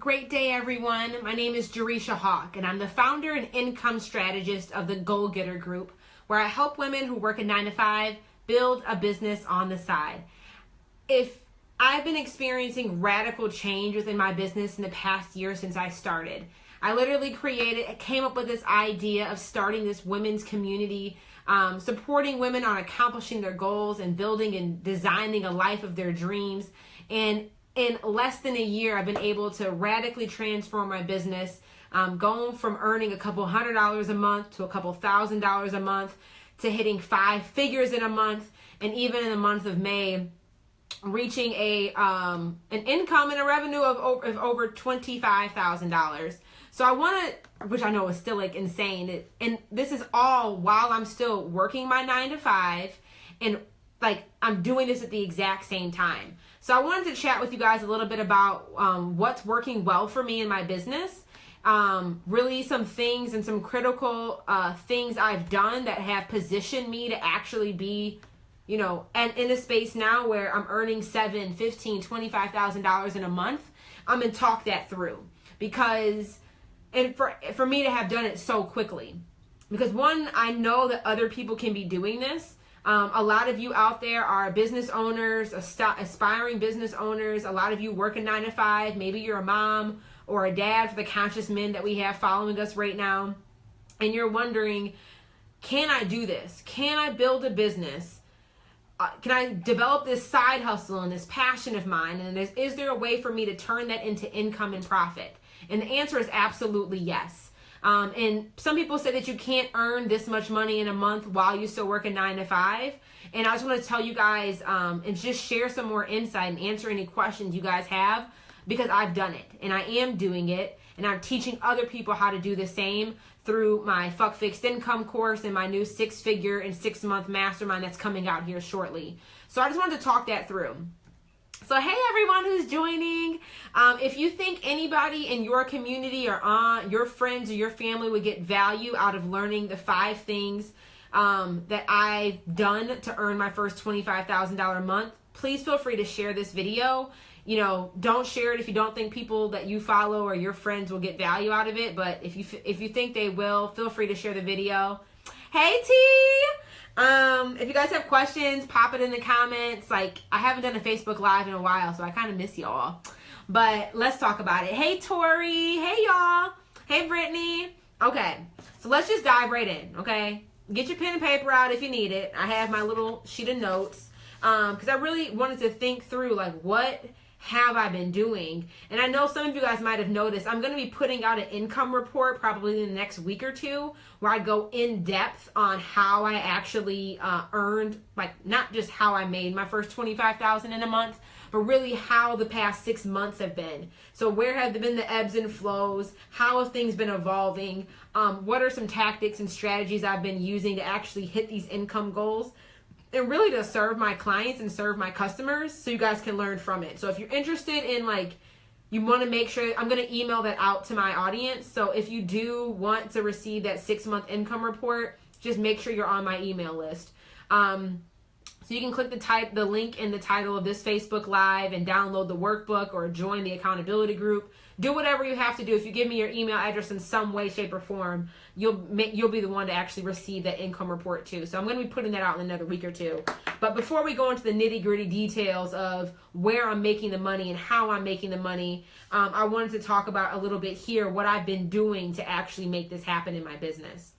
Great day, everyone. My name is Jerisha Hawk, and I'm the founder and income strategist of the Goal Getter Group, where I help women who work a 9-to-5 build a business on the side. If I've been experiencing radical change within my business in the past year since I started. I literally came up with this idea of starting this women's community, supporting women on accomplishing their goals and building and designing a life of their dreams. And in less than a year, I've been able to radically transform my business, going from earning a couple $100 a month to a couple $1,000 a month to hitting 5 figures in a month, and even in the month of May, reaching an income and a revenue of over $25,000. So I want to, which I know is still like insane, and this is all while I'm still working my 9-to-5, and like I'm doing this at the exact same time. So I wanted to chat with you guys a little bit about what's working well for me in my business. Really some things and some critical things I've done that have positioned me to actually be, and in a space now where I'm earning $7,000, $15,000, $25,000 in a month. I'm gonna talk that through and for me to have done it so quickly, because one, I know that other people can be doing this. A lot of you out there are business owners, aspiring business owners. A lot of you work a 9-to-5. Maybe you're a mom or a dad for the conscious men that we have following us right now. And you're wondering, can I do this? Can I build a business? Can I develop this side hustle and this passion of mine? And is there a way for me to turn that into income and profit? And the answer is absolutely yes. And some people say that you can't earn this much money in a month while you still work a 9-to-5. And I just want to tell you guys and just share some more insight and answer any questions you guys have, because I've done it and I am doing it, and I'm teaching other people how to do the same through my Fuck Fixed Income course and my new 6-figure and 6-month mastermind that's coming out here shortly. So I just wanted to talk that through. So hey everyone who's joining, if you think anybody in your community or your friends or your family would get value out of learning the 5 things that I've done to earn my first $25,000 a month, please feel free to share this video. Don't share it if you don't think people that you follow or your friends will get value out of it. But if you think they will, feel free to share the video. Hey T! If you guys have questions, pop it in the comments. Like, I haven't done a Facebook Live in a while, so I kind of miss y'all. But let's talk about it. Hey Tori! Hey y'all! Hey Brittany! Okay, so let's just dive right in, okay? Get your pen and paper out if you need it. I have my little sheet of notes. Because I really wanted to think through, like, what have I been doing? And I know some of you guys might have noticed I'm going to be putting out an income report probably in the next week or two, where I go in depth on how I actually earned, like, not just how I made my first $25,000 in a month, but really how the past 6 months have been. So where have been the ebbs and flows? How have things been evolving? What are some tactics and strategies I've been using to actually hit these income goals? And really to serve my clients and serve my customers, so you guys can learn from it. So if you're interested in, like, you want to make sure, I'm going to email that out to my audience. So if you do want to receive that 6-month income report, just make sure you're on my email list. So you can click the link in the title of this Facebook Live and download the workbook or join the accountability group. Do whatever you have to do. If you give me your email address in some way, shape, or form, you'll be the one to actually receive that income report too. So I'm going to be putting that out in another week or two. But before we go into the nitty-gritty details of where I'm making the money and how I'm making the money, I wanted to talk about a little bit here what I've been doing to actually make this happen in my business.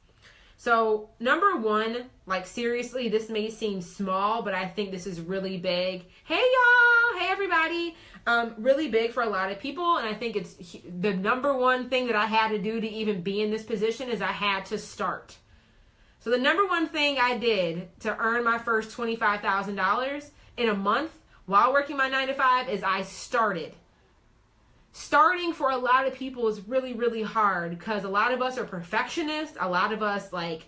So number one, like, seriously, this may seem small, but I think this is really big. Hey y'all, hey everybody. Really big for a lot of people, and I think it's the number one thing that I had to do to even be in this position is I had to start. So the number one thing I did to earn my first $25,000 in a month while working my 9-to-5 is I started. Starting for a lot of people is really, really hard, because a lot of us are perfectionists. A lot of us, like,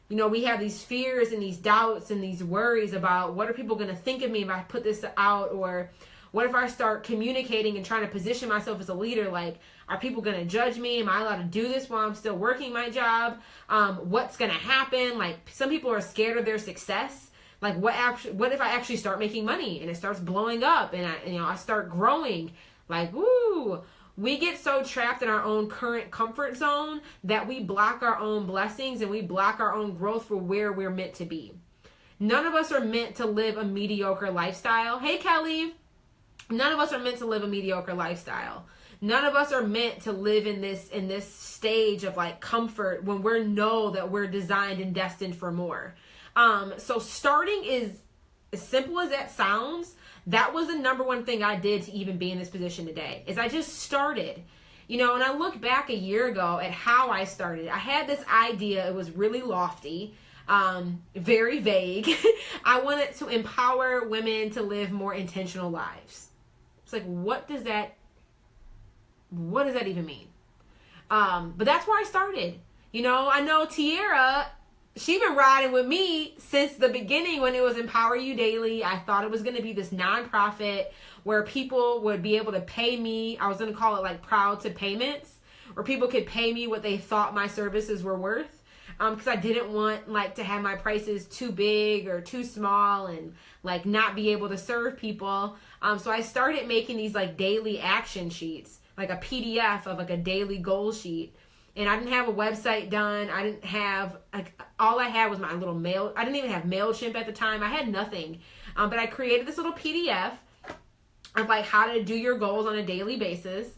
we have these fears and these doubts and these worries about what are people going to think of me if I put this out, or what if I start communicating and trying to position myself as a leader? Like, are people going to judge me? Am I allowed to do this while I'm still working my job? What's going to happen? Like, some people are scared of their success. Like, what if I actually start making money and it starts blowing up and I start growing? Like, ooh, we get so trapped in our own current comfort zone that we block our own blessings and we block our own growth for where we're meant to be. None of us are meant to live a mediocre lifestyle. Hey, Kelly. None of us are meant to live a mediocre lifestyle. None of us are meant to live in this stage of like comfort when we know that we're designed and destined for more. So starting is, as simple as that sounds, that was the number one thing I did to even be in this position today, is I just started. And I look back a year ago at how I started. I had this idea. It was really lofty, very vague. I wanted to empower women to live more intentional lives. It's like, what does that even mean? But that's where I started. I know Tiara, she been riding with me since the beginning when it was Empower You Daily. I thought it was going to be this nonprofit where people would be able to pay me. I was going to call it like proud to payments, where people could pay me what they thought my services were worth. Because I didn't want like to have my prices too big or too small and like not be able to serve people. So I started making these like daily action sheets, like a PDF of like a daily goal sheet. And I didn't have a website done. I didn't have, like, all I had was my little mail. I didn't even have MailChimp at the time. I had nothing. But I created this little PDF of like how to do your goals on a daily basis.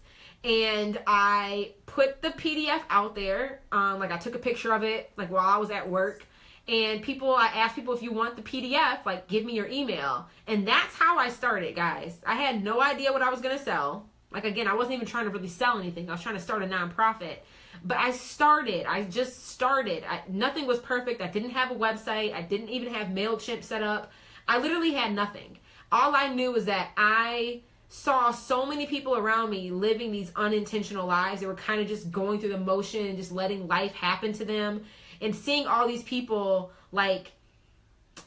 And I put the PDF out there. Like I took a picture of it like while I was at work. And I asked people, if you want the PDF, like give me your email. And that's how I started, guys. I had no idea what I was going to sell. Like, again, I wasn't even trying to really sell anything. I was trying to start a nonprofit. But I just started. Nothing was perfect. I didn't have a website. I didn't even have MailChimp set up. I literally had nothing. All I knew was that I saw so many people around me living these unintentional lives. They were kind of just going through the motion and just letting life happen to them. And seeing all these people, like,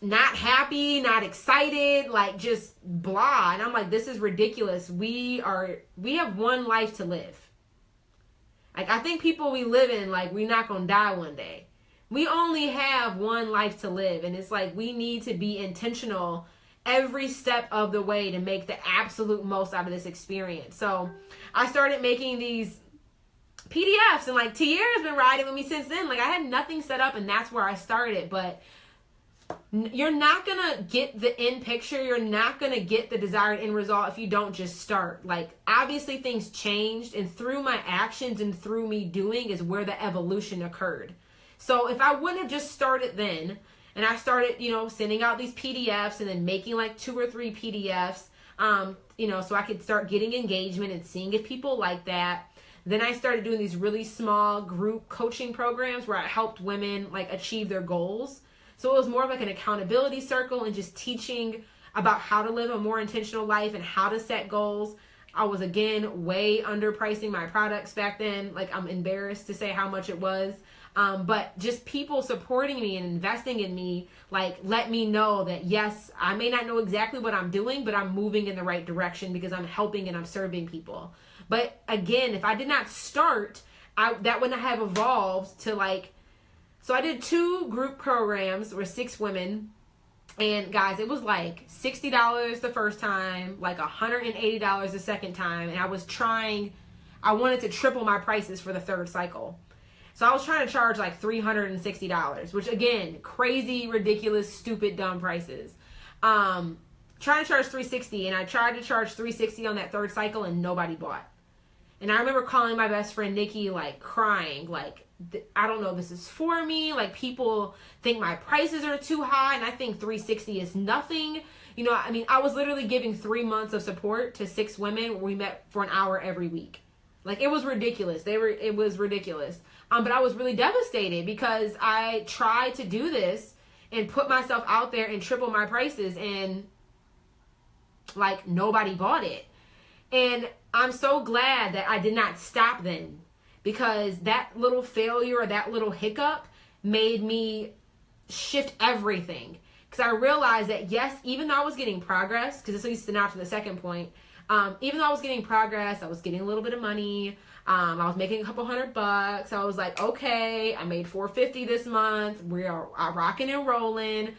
not happy, not excited, like just blah. And I'm like, this is ridiculous. We have one life to live. Like, I think people we live in, like, we're not going to die one day. We only have one life to live. And it's like, we need to be intentional every step of the way to make the absolute most out of this experience. So I started making these PDFs, and like Tiara's been riding with me since then. Like, I had nothing set up, and that's where I started. But you're not going to get the end picture. You're not going to get the desired end result if you don't just start. Like, obviously things changed, and through my actions and through me doing is where the evolution occurred. So if I wouldn't have just started then, and I started, sending out these PDFs and then making like 2 or 3 PDFs, so I could start getting engagement and seeing if people like that. Then I started doing these really small group coaching programs where I helped women like achieve their goals. So it was more of like an accountability circle and just teaching about how to live a more intentional life and how to set goals. I was, again, way underpricing my products back then. Like, I'm embarrassed to say how much it was. But just people supporting me and investing in me, like, let me know that, yes, I may not know exactly what I'm doing, but I'm moving in the right direction because I'm helping and I'm serving people. But again, if I did not start, that would not have evolved to like, so I did 2 group programs with 6 women, and guys, it was like $60 the first time, like $180 the second time, and I wanted to triple my prices for the 3rd cycle. So I was trying to charge like $360, which, again, crazy, ridiculous, stupid, dumb prices. Trying to charge $360, and I tried to charge $360 on that 3rd cycle, and nobody bought. And I remember calling my best friend Nikki, like, crying, like, I don't know if this is for me. Like, people think my prices are too high, and I think $360 is nothing. I was literally giving 3 months of support to 6 women where we met for an hour every week. Like, it was ridiculous. It was ridiculous. But I was really devastated because I tried to do this and put myself out there and triple my prices, and like, nobody bought it. And I'm so glad that I did not stop then, because that little failure or that little hiccup made me shift everything. Because I realized that, yes, even though I was getting progress, because this leads to now to the second point, even though I was getting progress, I was getting a little bit of money, I was making a couple $100. I was like, okay, I made $450 this month. We are rocking and rolling.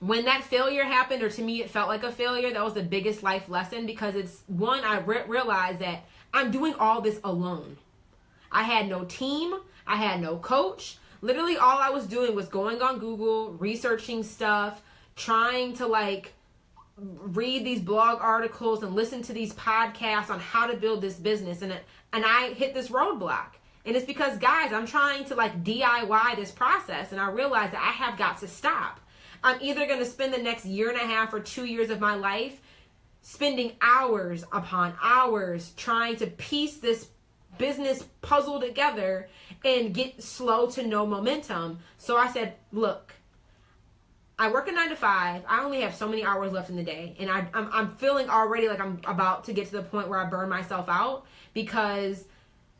when that failure happened, or to me it felt like a failure, that was the biggest life lesson, because it's one, I realized that I'm doing all this alone. I had no team. I had no coach. Literally all I was doing was going on Google, researching stuff, trying to like read these blog articles and listen to these podcasts on how to build this business. And I hit this roadblock. And it's because, guys, I'm trying to like DIY this process. And I realized that I have got to stop. I'm either going to spend the next 1.5 or 2 years of my life spending hours upon hours trying to piece this business puzzle together and get slow to no momentum. So I said, look, I work a 9 to 5. I only have so many hours left in the day. And I'm feeling already like I'm about to get to the point where I burn myself out, because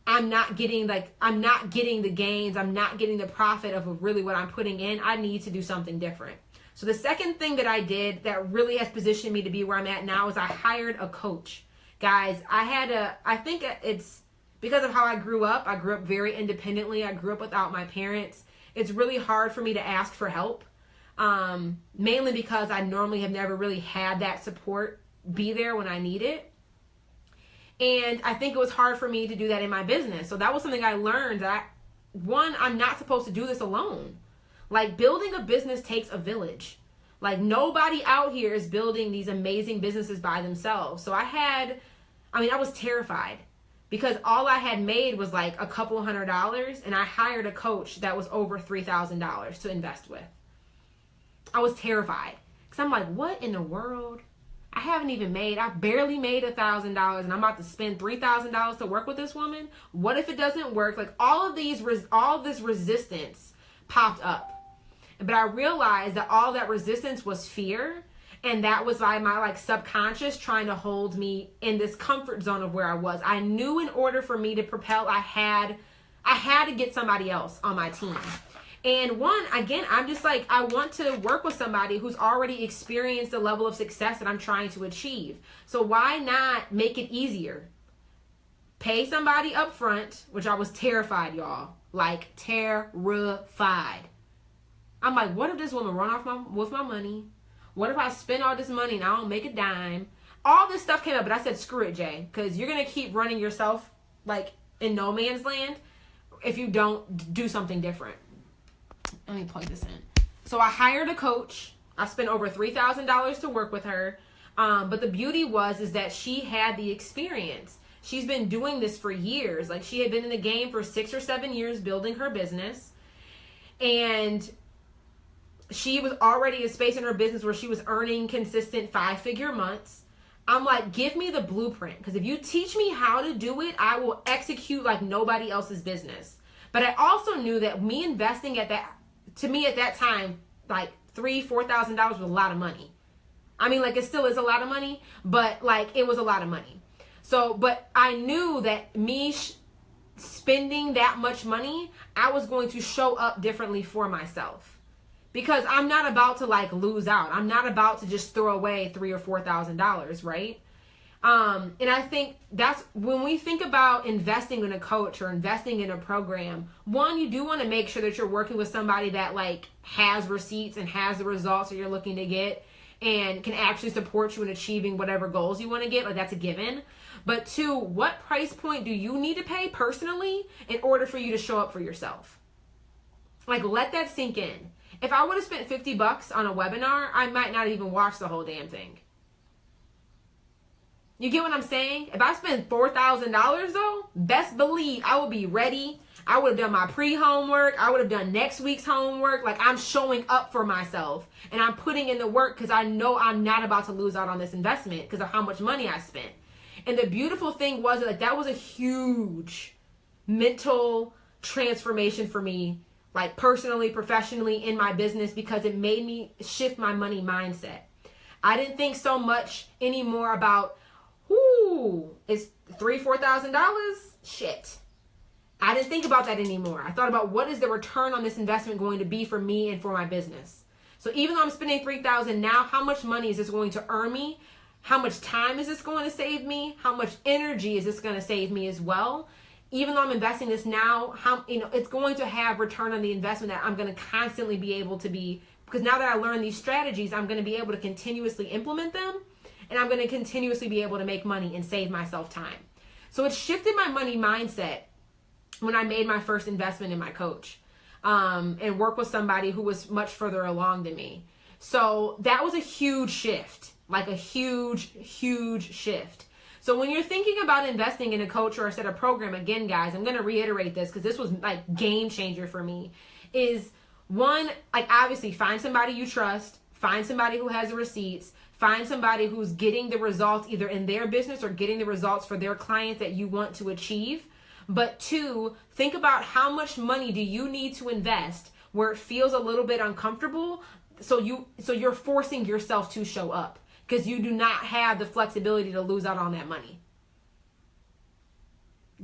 I'm not getting the gains. I'm not getting the profit of really what I'm putting in. I need to do something different. So the second thing that I did that really has positioned me to be where I'm at now is I hired a coach. Guys, I think it's because of how I grew up. I grew up very independently. I grew up without my parents. It's really hard for me to ask for help, mainly because I normally have never really had that support be there when I need it. And I think it was hard for me to do that in my business. So that was something I learned, that I'm not supposed to do this alone. Like, building a business takes a village. Like, nobody out here is building these amazing businesses by themselves. So I was terrified, because all I had made was like a couple $100, and I hired a coach that was over $3,000 to invest with. I was terrified, because I'm like, what in the world? I barely made $1,000, and I'm about to spend $3,000 to work with this woman. What if it doesn't work? Like, all this resistance popped up. But I realized that all that resistance was fear. And that was like my like subconscious trying to hold me in this comfort zone of where I was. I knew in order for me to propel, I had to get somebody else on my team. And I'm just like, I want to work with somebody who's already experienced the level of success that I'm trying to achieve. So why not make it easier? Pay somebody up front, which I was terrified, y'all. Like, terrified. I'm like, what if this woman run off with my money? What if I spend all this money and I don't make a dime? All this stuff came up, but I said, screw it, Jay, because you're going to keep running yourself like in no man's land if you don't do something different. Let me plug this in. So I hired a coach. I spent over $3,000 to work with her. But the beauty is that she had the experience. She's been doing this for years. Like, she had been in the game for 6 or 7 years building her business. And she was already in a space in her business where she was earning consistent 5-figure months. I'm like, give me the blueprint, because if you teach me how to do it, I will execute like nobody else's business. But I also knew that me investing at that time, like $3,000-$4,000 was a lot of money. I mean, like, it still is a lot of money, but like, it was a lot of money. So, but I knew that me spending that much money, I was going to show up differently for myself. Because I'm not about to like lose out. I'm not about to just throw away $3,000 or $4,000, right? And I think that's when we think about investing in a coach or investing in a program. One, you do want to make sure that you're working with somebody that like has receipts and has the results that you're looking to get, and can actually support you in achieving whatever goals you want to get. Like, that's a given. But two, what price point do you need to pay personally in order for you to show up for yourself? Like, let that sink in. If I would have spent $50 on a webinar, I might not even watch the whole damn thing. You get what I'm saying? If I spend $4,000 though, best believe I will be ready. I would have done my pre-homework. I would have done next week's homework. Like, I'm showing up for myself, and I'm putting in the work because I know I'm not about to lose out on this investment because of how much money I spent. And the beautiful thing was that was a huge mental transformation for me, like personally, professionally, in my business, because it made me shift my money mindset. I didn't think so much anymore about, it's $3,000-$4,000? Shit. I didn't think about that anymore. I thought about, what is the return on this investment going to be for me and for my business? So even though I'm spending $3,000 now, how much money is this going to earn me? How much time is this going to save me? How much energy is this going to save me as well? Even though I'm investing this now, it's going to have return on the investment that I'm going to constantly be able to be Because now that I learned these strategies, I'm going to be able to continuously implement them, and I'm going to continuously be able to make money and save myself time. So it shifted my money mindset when I made my first investment in my coach, and work with somebody who was much further along than me. So that was a huge shift, like a huge, huge shift. So when you're thinking about investing in a coach or a set of program, again, guys, I'm going to reiterate this because this was like game changer for me, is one, like obviously find somebody you trust, find somebody who has the receipts, find somebody who's getting the results either in their business or getting the results for their clients that you want to achieve. But two, think about how much money do you need to invest where it feels a little bit uncomfortable, so you're forcing yourself to show up because you do not have the flexibility to lose out on that money.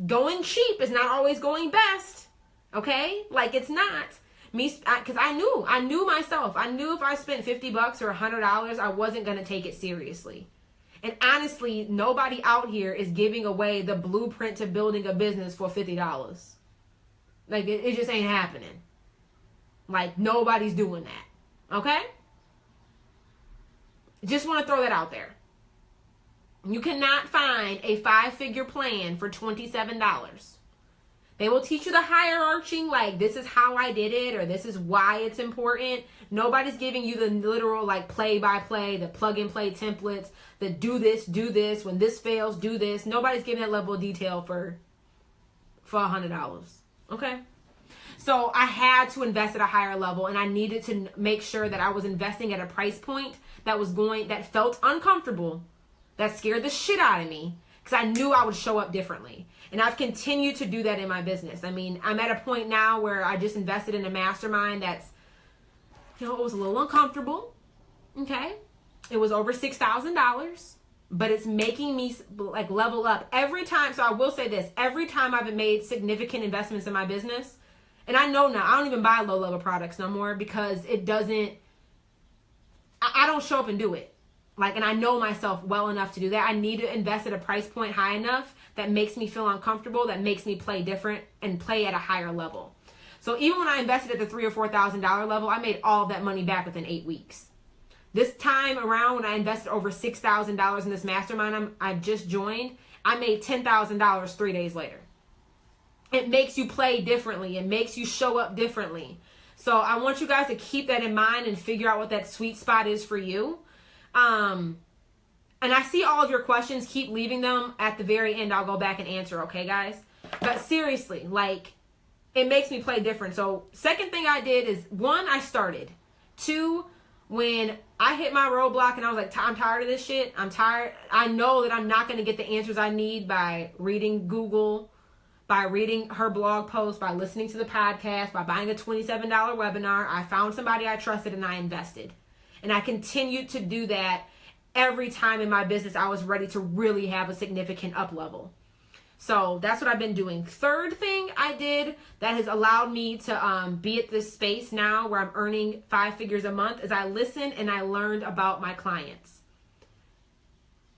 Going cheap is not always going best, okay? Like it's not. Because I knew myself. I knew if I spent $50 or $100, I wasn't going to take it seriously. And honestly, nobody out here is giving away the blueprint to building a business for $50. Like, it just ain't happening. Like, nobody's doing that. Okay? Just want to throw that out there. You cannot find a 5-figure plan for $27. They will teach you the hierarchy, like this is how I did it, or this is why it's important. Nobody's giving you the literal like play-by-play, the plug-and-play templates, the do this, when this fails, do this. Nobody's giving that level of detail for $100, okay? So I had to invest at a higher level, and I needed to make sure that I was investing at a price point that felt uncomfortable, that scared the shit out of me, because I knew I would show up differently. And I've continued to do that in my business. I mean, I'm at a point now where I just invested in a mastermind that's, it was a little uncomfortable. Okay. It was over $6,000, but it's making me like level up every time. So I will say this, every time I've made significant investments in my business, and I know now, I don't even buy low level products no more because I don't show up and do it. Like, and I know myself well enough to do that. I need to invest at a price point high enough that makes me feel uncomfortable, that makes me play different and play at a higher level. So even when I invested at the $3,000 or $4,000 level, I made all that money back within 8 weeks. This time around, when I invested over $6,000 in this mastermind I've just joined, I made $10,000 3 days later. It makes you play differently. It makes you show up differently. So I want you guys to keep that in mind and figure out what that sweet spot is for you. And I see all of your questions. Keep leaving them at the very end. I'll go back and answer. Okay, guys? But seriously, like, it makes me play different. So second thing I did is, one, I started. Two, when I hit my roadblock and I was like, I'm tired of this shit. I'm tired. I know that I'm not going to get the answers I need by reading Google, by reading her blog post, by listening to the podcast, by buying a $27 webinar. I found somebody I trusted and I invested. And I continued to do that every time in my business I was ready to really have a significant up level. So that's what I've been doing. Third thing I did that has allowed me to be at this space now where I'm earning 5 figures a month is I listened and I learned about my clients.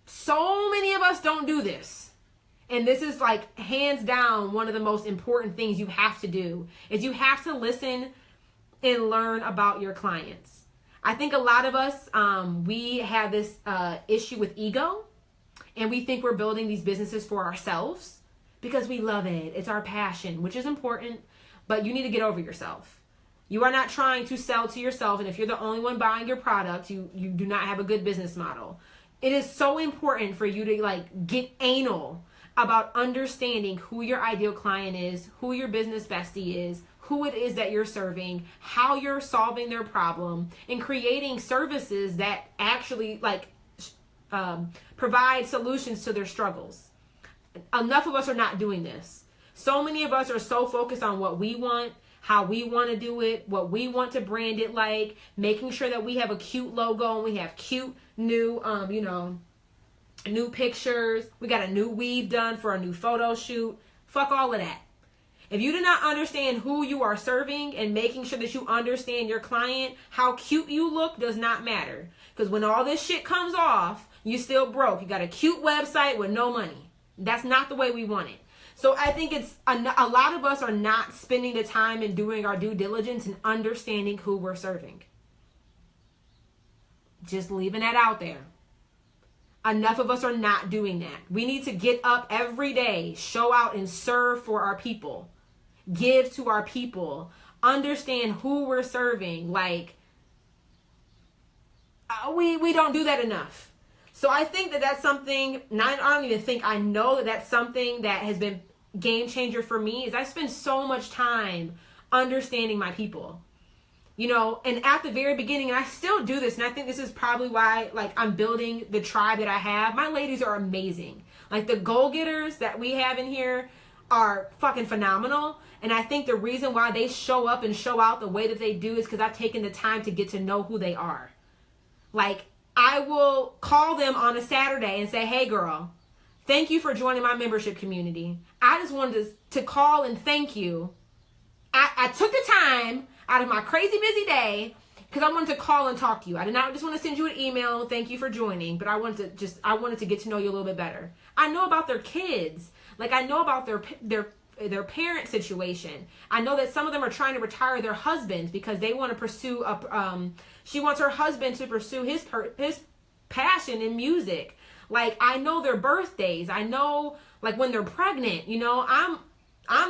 So many of us don't do this. And this is like hands down one of the most important things you have to do is you have to listen and learn about your clients. I think a lot of us, we have this issue with ego, and we think we're building these businesses for ourselves because we love it. It's our passion, which is important, but you need to get over yourself. You are not trying to sell to yourself, and if you're the only one buying your product, you do not have a good business model. It is so important for you to like get anal about understanding who your ideal client is, who your business bestie is, who it is that you're serving, how you're solving their problem, and creating services that actually like provide solutions to their struggles. Enough of us are not doing this. So many of us are so focused on what we want, how we want to do it, what we want to brand it like, making sure that we have a cute logo and we have cute new, new pictures. We got a new weave done for a new photo shoot. Fuck all of that. If you do not understand who you are serving and making sure that you understand your client, how cute you look does not matter. Because when all this shit comes off, you still broke. You got a cute website with no money. That's not the way we want it. So I think it's a lot of us are not spending the time and doing our due diligence and understanding who we're serving. Just leaving that out there. Enough of us are not doing that. We need to get up every day, show out and serve for our people. Give to our people. Understand who we're serving. Like, we don't do that enough. So I think that that's something, I don't even think, I know that that's something that has been game changer for me, is I spend so much time understanding my people. You know, and at the very beginning, and I still do this, and I think this is probably why, like, I'm building the tribe that I have. My ladies are amazing. Like, the goal-getters that we have in here are fucking phenomenal. And I think the reason why they show up and show out the way that they do is because I've taken the time to get to know who they are. Like, I will call them on a Saturday and say, hey, girl, thank you for joining my membership community. I just wanted to call and thank you. I took the time out of my crazy busy day because I wanted to call and talk to you. I did not just want to send you an email, thank you for joining, but I wanted to get to know you a little bit better. I know about their kids. Like, I know about their parent situation. I know that some of them are trying to retire their husbands because they want to pursue she wants her husband to pursue his passion in music. Like, I know their birthdays. I know, like, when they're pregnant, you know, I'm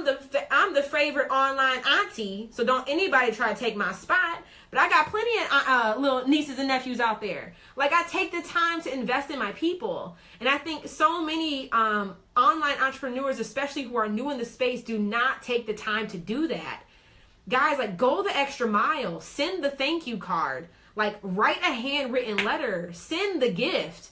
the favorite online auntie, so don't anybody try to take my spot. But I got plenty of little nieces and nephews out there. Like, I take the time to invest in my people. And I think so many online entrepreneurs, especially who are new in the space, do not take the time to do that. Guys, like, go the extra mile. Send the thank you card. Like, write a handwritten letter. Send the gift.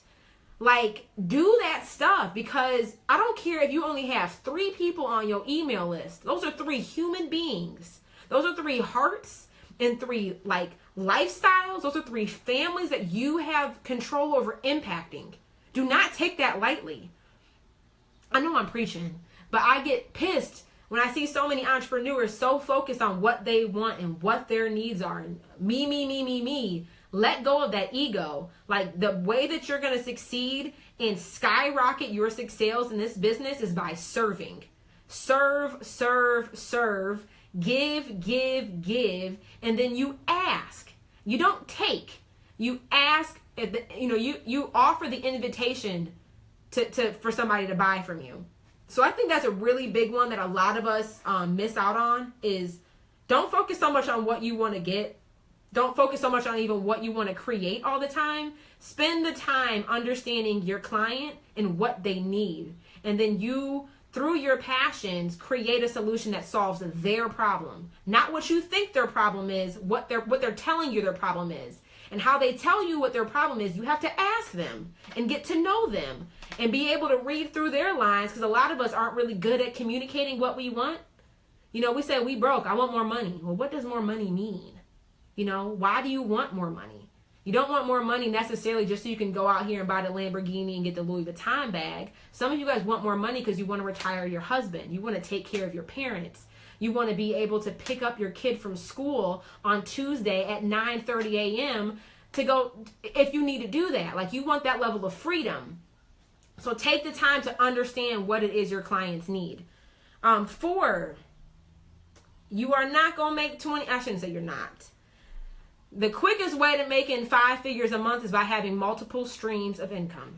Like, do that stuff, because I don't care if you only have 3 people on your email list. Those are 3 human beings. Those are 3 hearts and 3, like, lifestyles. Those are 3 families that you have control over impacting. Do not take that lightly. I know I'm preaching, but I get pissed when I see so many entrepreneurs so focused on what they want and what their needs are. And me. Let go of that ego. Like, the way that you're going to succeed and skyrocket your success in this business is by serving. Serve. Give. And then you ask. You don't take. You ask. You offer the invitation for somebody to buy from you. So I think that's a really big one that a lot of us miss out on, is don't focus so much on what you want to get. Don't focus so much on even what you want to create all the time. Spend the time understanding your client and what they need. And then you, through your passions, create a solution that solves their problem. Not what you think their problem is, what they're telling you their problem is. And how they tell you what their problem is, you have to ask them and get to know them and be able to read through their lines, because a lot of us aren't really good at communicating what we want. You know, we say, we broke, I want more money. Well, what does more money mean? You know, why do you want more money? You don't want more money necessarily just so you can go out here and buy the Lamborghini and get the Louis Vuitton bag. Some of you guys want more money because you want to retire your husband. You want to take care of your parents. You want to be able to pick up your kid from school on Tuesday at 9:30 a.m. to go, if you need to do that. Like, you want that level of freedom. So take the time to understand what it is your clients need. 4, you are not going to make 20, I shouldn't say you're not. The quickest way to making 5 figures a month is by having multiple streams of income.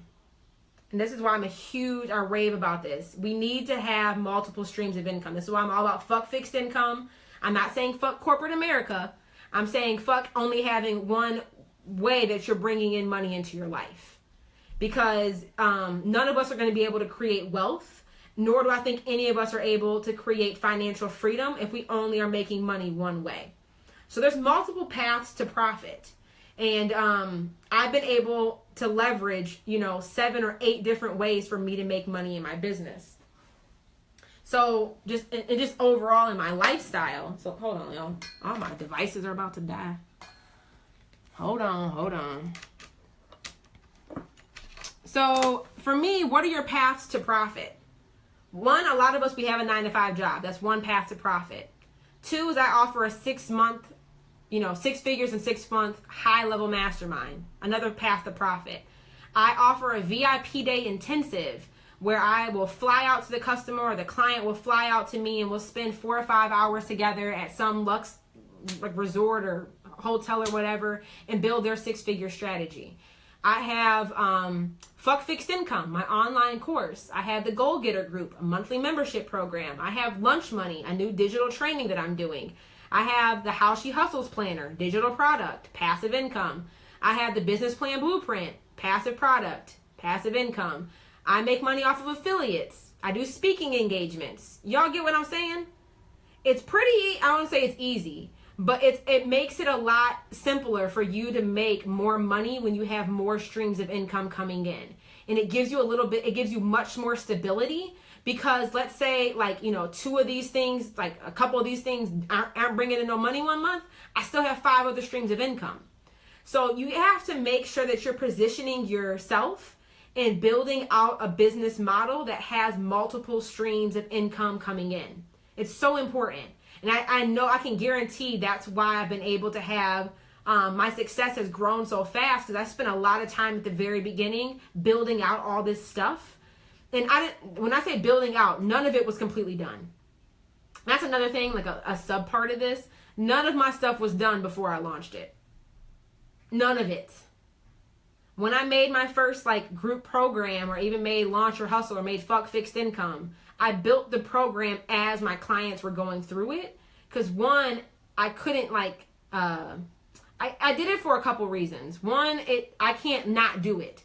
And this is why I rave about this. We need to have multiple streams of income. This is why I'm all about fuck fixed income. I'm not saying fuck corporate America. I'm saying fuck only having one way that you're bringing in money into your life. Because none of us are going to be able to create wealth, nor do I think any of us are able to create financial freedom if we only are making money one way. So there's multiple paths to profit. And I've been able to leverage, 7 or 8 different ways for me to make money in my business. So just overall in my lifestyle. So hold on, y'all. All my devices are about to die. Hold on. So for me, what are your paths to profit? 1, a lot of us, we have a 9-to-5 job. That's one path to profit. 2 is I offer a 6-month 6 figures in 6 months, high-level mastermind, another path to profit. I offer a VIP day intensive where I will fly out to the customer, or the client will fly out to me, and we'll spend 4 or 5 hours together at some luxe resort or hotel or whatever and build their 6-figure strategy. I have Fuck Fixed Income, my online course. I have the Goal Getter Group, a monthly membership program. I have Lunch Money, a new digital training that I'm doing. I have the How She Hustles Planner, digital product, passive income. I have the Business Plan Blueprint, passive product, passive income. I make money off of affiliates. I do speaking engagements. Y'all get what I'm saying? It's pretty, I won't say it's easy, but it makes it a lot simpler for you to make more money when you have more streams of income coming in. And it gives you it gives you much more stability, because let's say, like, you know, 2 of these things, like a couple of these things aren't bringing in no money one month, I still have 5 other streams of income. So you have to make sure that you're positioning yourself and building out a business model that has multiple streams of income coming in. It's so important. And I know, I can guarantee that's why I've been able to have, my success has grown so fast, because I spent a lot of time at the very beginning building out all this stuff. And when I say building out, none of it was completely done. That's another thing, like a sub part of this. None of my stuff was done before I launched it. None of it. When I made my first like group program, or even made Launch or Hustle, or made Fuck Fixed Income, I built the program as my clients were going through it. Because one, I couldn't like, I did it for a couple reasons. One, I can't not do it.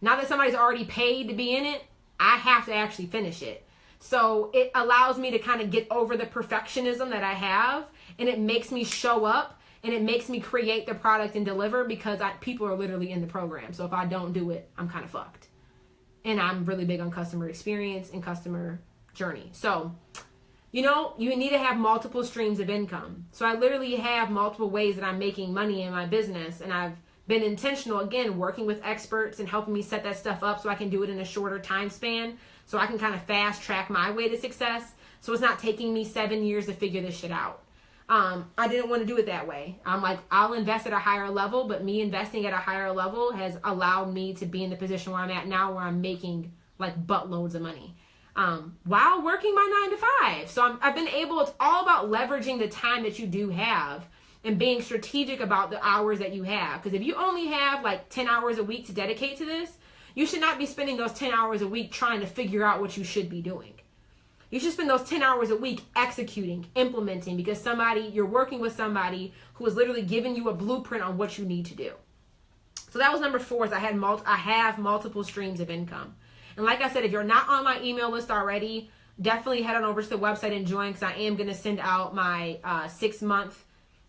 Now that somebody's already paid to be in it, I have to actually finish it. So it allows me to kind of get over the perfectionism that I have, and it makes me show up, and it makes me create the product and deliver, because people are literally in the program. So if I don't do it, I'm kind of fucked. And I'm really big on customer experience and customer journey. So, you know, you need to have multiple streams of income. So I literally have multiple ways that I'm making money in my business, and I've been intentional, again, working with experts and helping me set that stuff up so I can do it in a shorter time span, so I can kind of fast track my way to success, so it's not taking me 7 years to figure this shit out. I didn't want to do it that way. I'm like, I'll invest at a higher level, but me investing at a higher level has allowed me to be in the position where I'm at now, where I'm making like buttloads of money while working my 9 to 5. So I've been able, it's all about leveraging the time that you do have and being strategic about the hours that you have. Because if you only have like 10 hours a week to dedicate to this, you should not be spending those 10 hours a week trying to figure out what you should be doing. You should spend those 10 hours a week executing, implementing, because you're working with somebody who is literally giving you a blueprint on what you need to do. So that was number 4, is I have multiple streams of income. And like I said, if you're not on my email list already, definitely head on over to the website and join, because I am going to send out my 6-month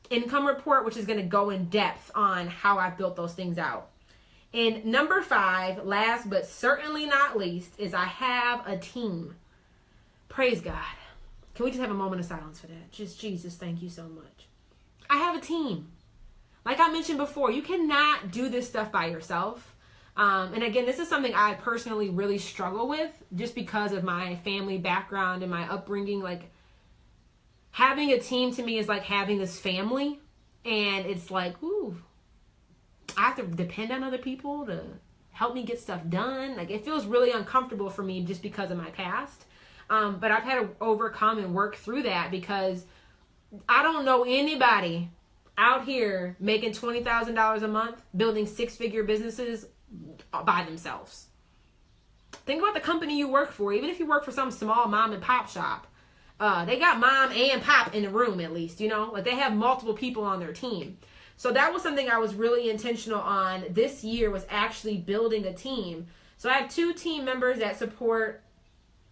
income report, which is going to go in depth on how I've built those things out. And number 5, last but certainly not least, is I have a team. Praise God. Can we just have a moment of silence for that? Just Jesus, thank you so much. I have a team. Like I mentioned before, you cannot do this stuff by yourself. And again, this is something I personally really struggle with, just because of my family background and my upbringing. Like, having a team to me is like having this family, and it's like, ooh, I have to depend on other people to help me get stuff done. Like, it feels really uncomfortable for me just because of my past. But I've had to overcome and work through that, because I don't know anybody out here making $20,000 a month, building 6-figure businesses by themselves. Think about the company you work for. Even if you work for some small mom and pop shop, they got mom and pop in the room, at least, you know, like they have multiple people on their team. So that was something I was really intentional on this year, was actually building a team. So I have 2 team members that support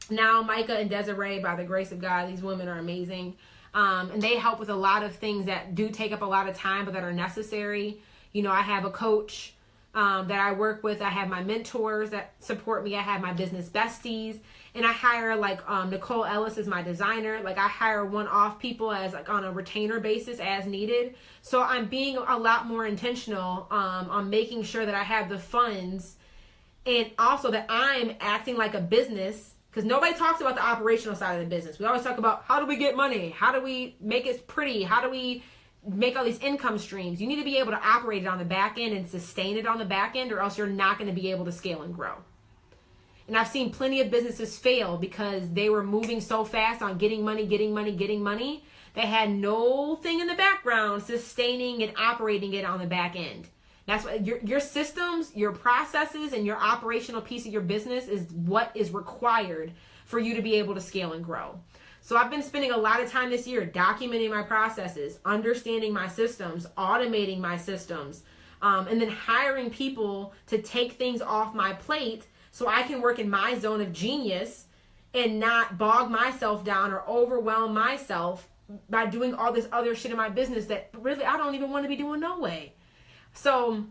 now, Micah and Desiree. By the grace of God, these women are amazing. And they help with a lot of things that do take up a lot of time, but that are necessary. You know, I have a coach that I work with. I have my mentors that support me. I have my business besties. And I hire, like, Nicole Ellis is my designer. Like, I hire one-off people as, like, on a retainer basis as needed. So I'm being a lot more intentional on making sure that I have the funds, and also that I'm acting like a business. Because nobody talks about the operational side of the business. We always talk about, how do we get money? How do we make it pretty? How do we make all these income streams? You need to be able to operate it on the back end and sustain it on the back end, or else you're not going to be able to scale and grow. And I've seen plenty of businesses fail because they were moving so fast on getting money that had no thing in the background sustaining and operating it on the back end. That's what your systems, your processes, and your operational piece of your business is what is required for you to be able to scale and grow. So I've been spending a lot of time this year documenting my processes, understanding my systems, automating my systems, and then hiring people to take things off my plate so I can work in my zone of genius and not bog myself down or overwhelm myself by doing all this other shit in my business that really I don't even want to be doing no way. So,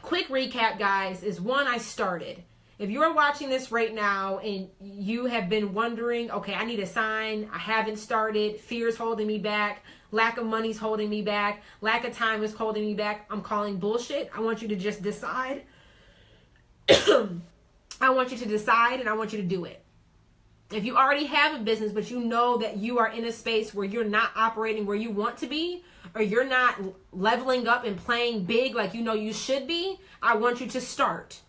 quick recap, guys, is one, I started. If you're watching this right now and you have been wondering, okay, I need a sign, I haven't started, fear's holding me back, lack of money's holding me back, lack of time is holding me back, I'm calling bullshit. I want you to just decide. I want you to decide and I want you to do it. If you already have a business, but you know that you are in a space where you're not operating where you want to be, or you're not leveling up and playing big like you know you should be, I want you to start.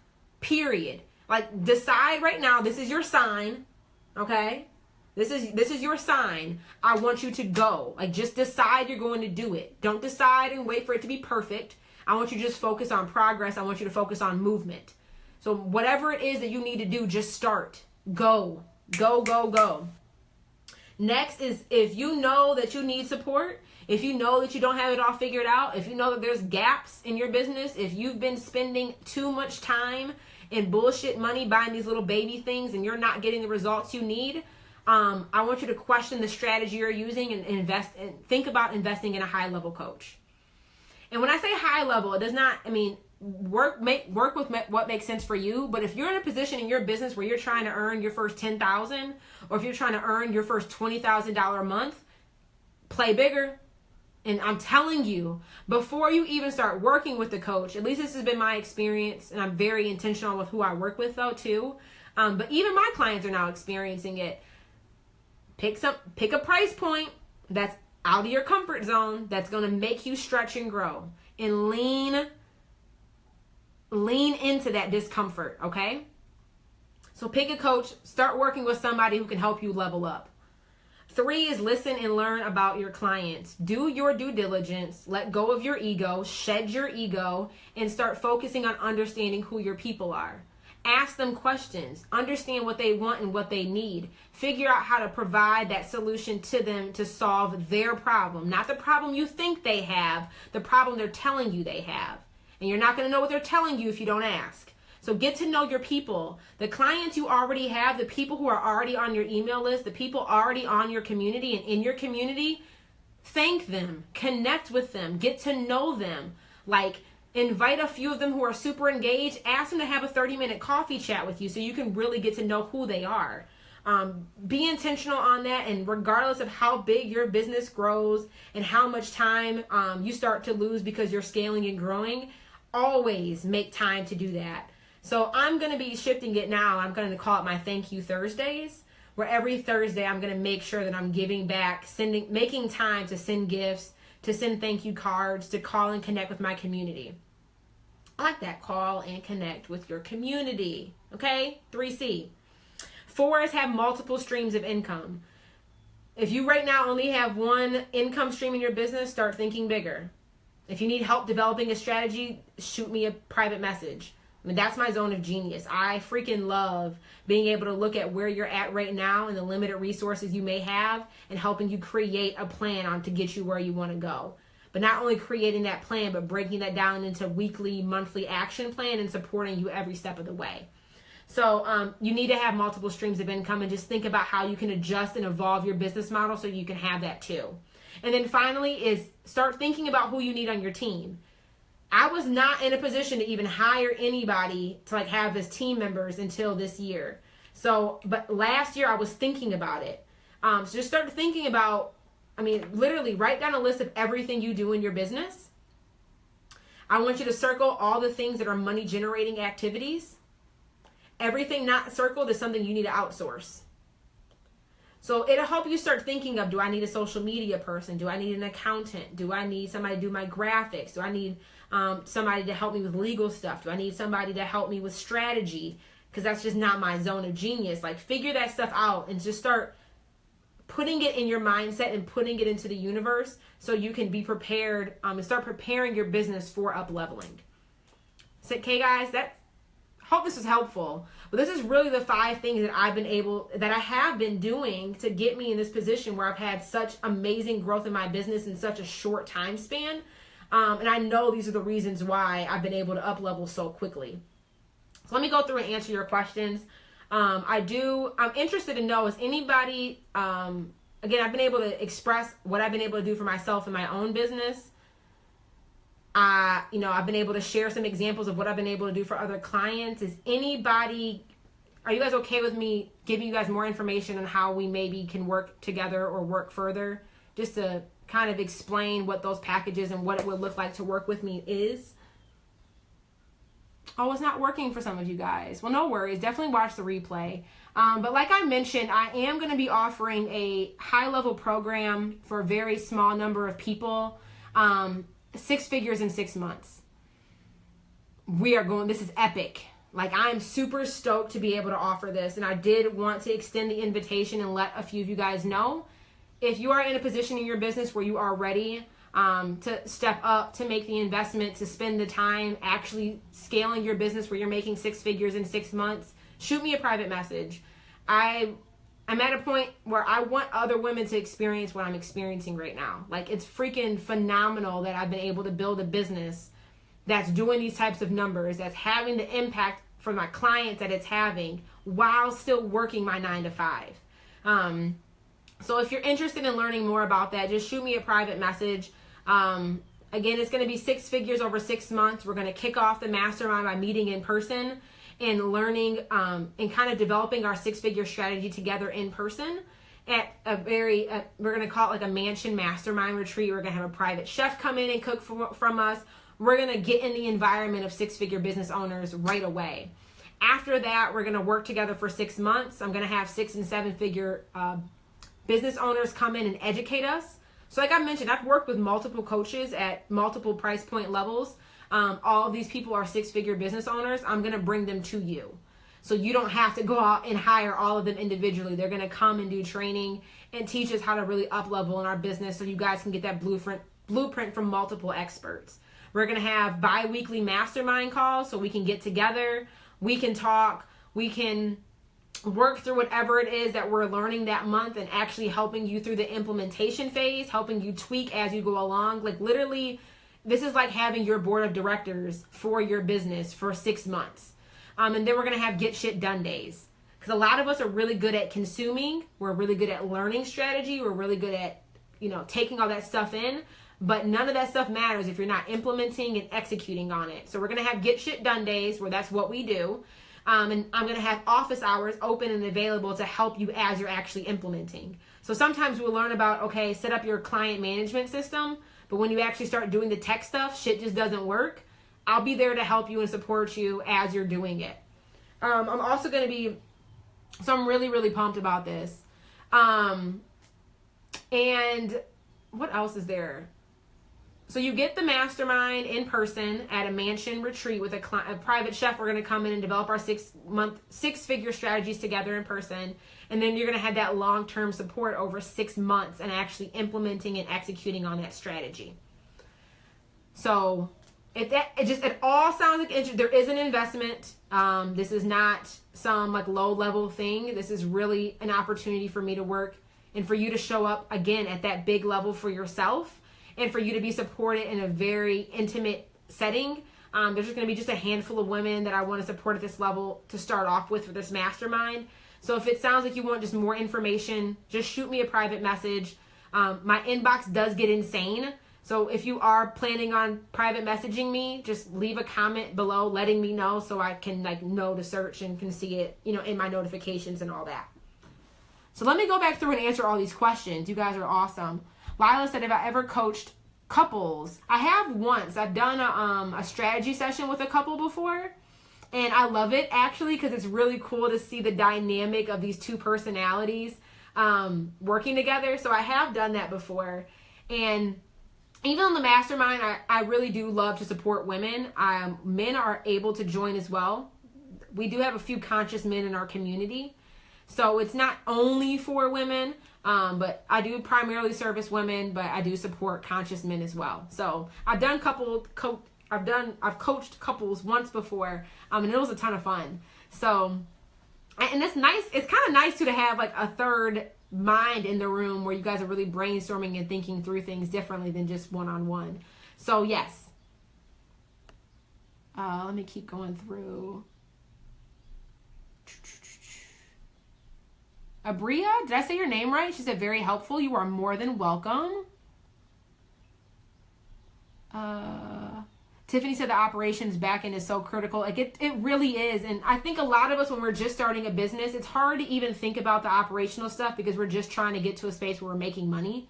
Period. Like, decide right now, this is your sign, okay? This is your sign. I want you to go. Like, just decide you're going to do it. Don't decide and wait for it to be perfect. I want you to just focus on progress. I want you to focus on movement. So whatever it is that you need to do, just start. Go. Go, go, go. Next is, if you know that you need support, if you know that you don't have it all figured out, if you know that there's gaps in your business, if you've been spending too much time in bullshit money buying these little baby things and you're not getting the results you need, I want you to question the strategy you're using and invest and think about investing in a high level coach. And when I say high level, it does not, I mean, work with what makes sense for you. But if you're in a position in your business where you're trying to earn your first $10,000, or if you're trying to earn your first $20,000 a month, play bigger. And I'm telling you, before you even start working with the coach, at least this has been my experience, and I'm very intentional with who I work with though too. But even my clients are now experiencing it. Pick a price point that's out of your comfort zone, that's going to make you stretch and grow, and lean into that discomfort, okay? So pick a coach, start working with somebody who can help you level up. 3 is listen and learn about your clients. Do your due diligence, let go of your ego, shed your ego, and start focusing on understanding who your people are. Ask them questions, understand what they want and what they need. Figure out how to provide that solution to them to solve their problem. Not the problem you think they have, the problem they're telling you they have. And you're not going to know what they're telling you if you don't ask. So get to know your people. The clients you already have, the people who are already on your email list, the people already on your community and in your community, thank them, connect with them, get to know them. Like, invite a few of them who are super engaged, ask them to have a 30-minute coffee chat with you so you can really get to know who they are. Be intentional on that, and regardless of how big your business grows and how much time you start to lose because you're scaling and growing, always make time to do that. So I'm going to be shifting it now. I'm going to call it my Thank You Thursdays, where every Thursday I'm going to make sure that I'm giving back, making time to send gifts, to send thank you cards, to call and connect with my community. I like that, call and connect with your community. Okay? 3C. 4 is have multiple streams of income. If you right now only have one income stream in your business, start thinking bigger. If you need help developing a strategy, shoot me a private message. I mean, that's my zone of genius. I freaking love being able to look at where you're at right now and the limited resources you may have and helping you create a plan on to get you where you want to go. But not only creating that plan, but breaking that down into weekly, monthly action plan and supporting you every step of the way. So you need to have multiple streams of income, and just think about how you can adjust and evolve your business model so you can have that too. And then finally is start thinking about who you need on your team. I was not in a position to even hire anybody to like have as team members until this year. So, but last year I was thinking about it. So just start thinking about, I mean, literally write down a list of everything you do in your business. I want you to circle all the things that are money generating activities. Everything not circled is something you need to outsource. So it'll help you start thinking of, do I need a social media person? Do I need an accountant? Do I need somebody to do my graphics? Do I need somebody to help me with legal stuff? Do I need somebody to help me with strategy? Because that's just not my zone of genius. Like, figure that stuff out and just start putting it in your mindset and putting it into the universe so you can be prepared and start preparing your business for up leveling. So, okay, guys, hope this is helpful. But this is really the 5 things that I have been doing to get me in this position where I've had such amazing growth in my business in such a short time span. And I know these are the reasons why I've been able to up level so quickly. So let me go through and answer your questions. I'm interested to know, is anybody, again, I've been able to express what I've been able to do for myself in my own business. I've been able to share some examples of what I've been able to do for other clients. Are you guys okay with me giving you guys more information on how we maybe can work together or work further, just to kind of explain what those packages and what it would look like to work with me is? Oh, it's not working for some of you guys. Well, no worries. Definitely watch the replay. But like I mentioned, I am going to be offering a high-level program for a very small number of people. 6 figures in 6 months. This is epic. Like, I'm super stoked to be able to offer this. And I did want to extend the invitation and let a few of you guys know. If you are in a position in your business where you are ready to step up, to make the investment, to spend the time actually scaling your business where you're making 6 figures in 6 months, shoot me a private message. I'm at a point where I want other women to experience what I'm experiencing right now. Like, it's freaking phenomenal that I've been able to build a business that's doing these types of numbers, that's having the impact for my clients that it's having while still working my 9 to 5. So if you're interested in learning more about that, just shoot me a private message. Again, it's going to be 6 figures over 6 months. We're going to kick off the mastermind by meeting in person and learning and kind of developing our 6-figure strategy together in person at we're going to call it like a mansion mastermind retreat. We're going to have a private chef come in and cook from us. We're going to get in the environment of 6-figure business owners right away. After that, we're going to work together for 6 months. I'm going to have 6 and 7-figure business owners come in and educate us. So like I mentioned, I've worked with multiple coaches at multiple price point levels. All of these people are 6-figure business owners. I'm going to bring them to you. So you don't have to go out and hire all of them individually. They're going to come and do training and teach us how to really up level in our business so you guys can get that blueprint from multiple experts. We're going to have bi-weekly mastermind calls so we can get together. We can talk. We can work through whatever it is that we're learning that month and actually helping you through the implementation phase, helping you tweak as you go along. Like, literally, this is like having your board of directors for your business for 6 months. And then we're going to have get shit done days. Because a lot of us are really good at consuming. We're really good at learning strategy. We're really good at, taking all that stuff in. But none of that stuff matters if you're not implementing and executing on it. So we're going to have get shit done days where that's what we do. And I'm going to have office hours open and available to help you as you're actually implementing. So sometimes we'll learn about, okay, set up your client management system. But when you actually start doing the tech stuff, shit just doesn't work. I'll be there to help you and support you as you're doing it. I'm also going to be, so I'm really, really pumped about this. And what else is there? So you get the mastermind in person at a mansion retreat with a private chef. We're going to come in and develop our 6-figure strategies together in person. And then you're going to have that long-term support over 6 months and actually implementing and executing on that strategy. So it all sounds like interest. There is an investment. This is not some like low-level thing. This is really an opportunity for me to work and for you to show up again at that big level for yourself. And for you to be supported in a very intimate setting. There's just going to be just a handful of women that I want to support at this level to start off with for this mastermind. So if it sounds like you want just more information, just shoot me a private message. My inbox does get insane. So if you are planning on private messaging me, just leave a comment below letting me know so I can know to search and can see it, in my notifications and all that. So let me go back through and answer all these questions. You guys are awesome. Lila said, have I ever coached couples? I have once. I've done a strategy session with a couple before. And I love it, actually, because it's really cool to see the dynamic of these two personalities working together. So I have done that before. And even on the mastermind, I really do love to support women. Men are able to join as well. We do have a few conscious men in our community. So it's not only for women, but I do primarily service women, but I do support conscious men as well. So I've coached couples once before, and it was a ton of fun. So, and it's nice. It's kind of nice too to have like a third mind in the room where you guys are really brainstorming and thinking through things differently than just one-on-one. So yes. Let me keep going through. Abria, did I say your name right? She said, very helpful. You are more than welcome. Tiffany said the operations back end is so critical. Like it really is. And I think a lot of us, when we're just starting a business, it's hard to even think about the operational stuff because we're just trying to get to a space where we're making money.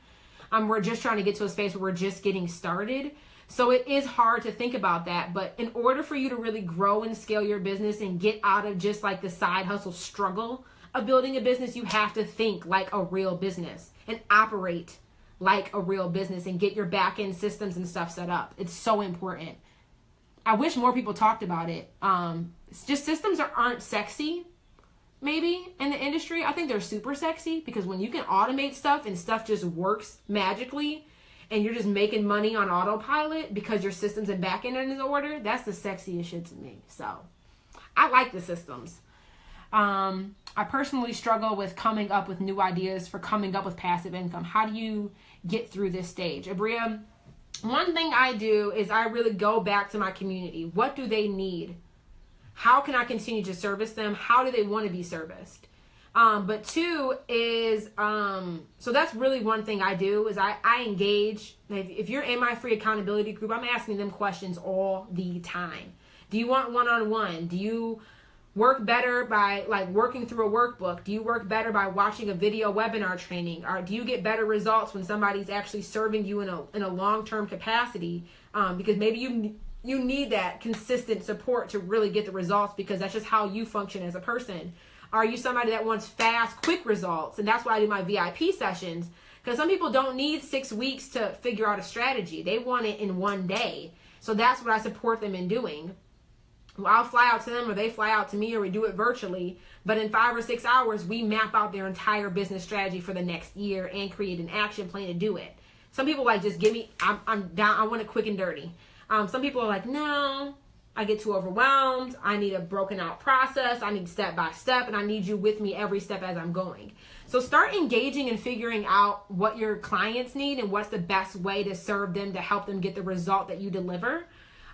We're just trying to get to a space where we're just getting started. So it is hard to think about that. But in order for you to really grow and scale your business and get out of just like the side hustle struggle of building a business, you have to think like a real business and operate like a real business and get your back end systems and stuff set up. It's so important. I wish more people talked about it. It's just systems aren't sexy, maybe, in the industry. I think they're super sexy because when you can automate stuff and stuff just works magically and you're just making money on autopilot because your systems and back end is in order, that's the sexiest shit to me. So I like the systems. I personally struggle with coming up with new ideas for coming up with passive income. How do you get through this stage? Abria, one thing I do is I really go back to my community. What do they need? How can I continue to service them? How do they want to be serviced? But two is, so that's really one thing I do is I engage. If you're in my free accountability group, I'm asking them questions all the time. Do you want one-on-one? Do you work better by like working through a workbook? Do you work better by watching a video webinar training? Or do you get better results when somebody's actually serving you in a long-term capacity? Because maybe you need that consistent support to really get the results because that's just how you function as a person. Are you somebody that wants fast, quick results? And that's why I do my VIP sessions, because some people don't need 6 weeks to figure out a strategy. They want it in one day. So that's what I support them in doing. Well, I'll fly out to them or they fly out to me or we do it virtually. But in 5 or 6 hours, we map out their entire business strategy for the next year and create an action plan to do it. Some people like, just give me, I'm down, I want it quick and dirty. Some people are like, no, I get too overwhelmed. I need a broken out process. I need step by step, and I need you with me every step as I'm going. So start engaging and figuring out what your clients need and what's the best way to serve them to help them get the result that you deliver.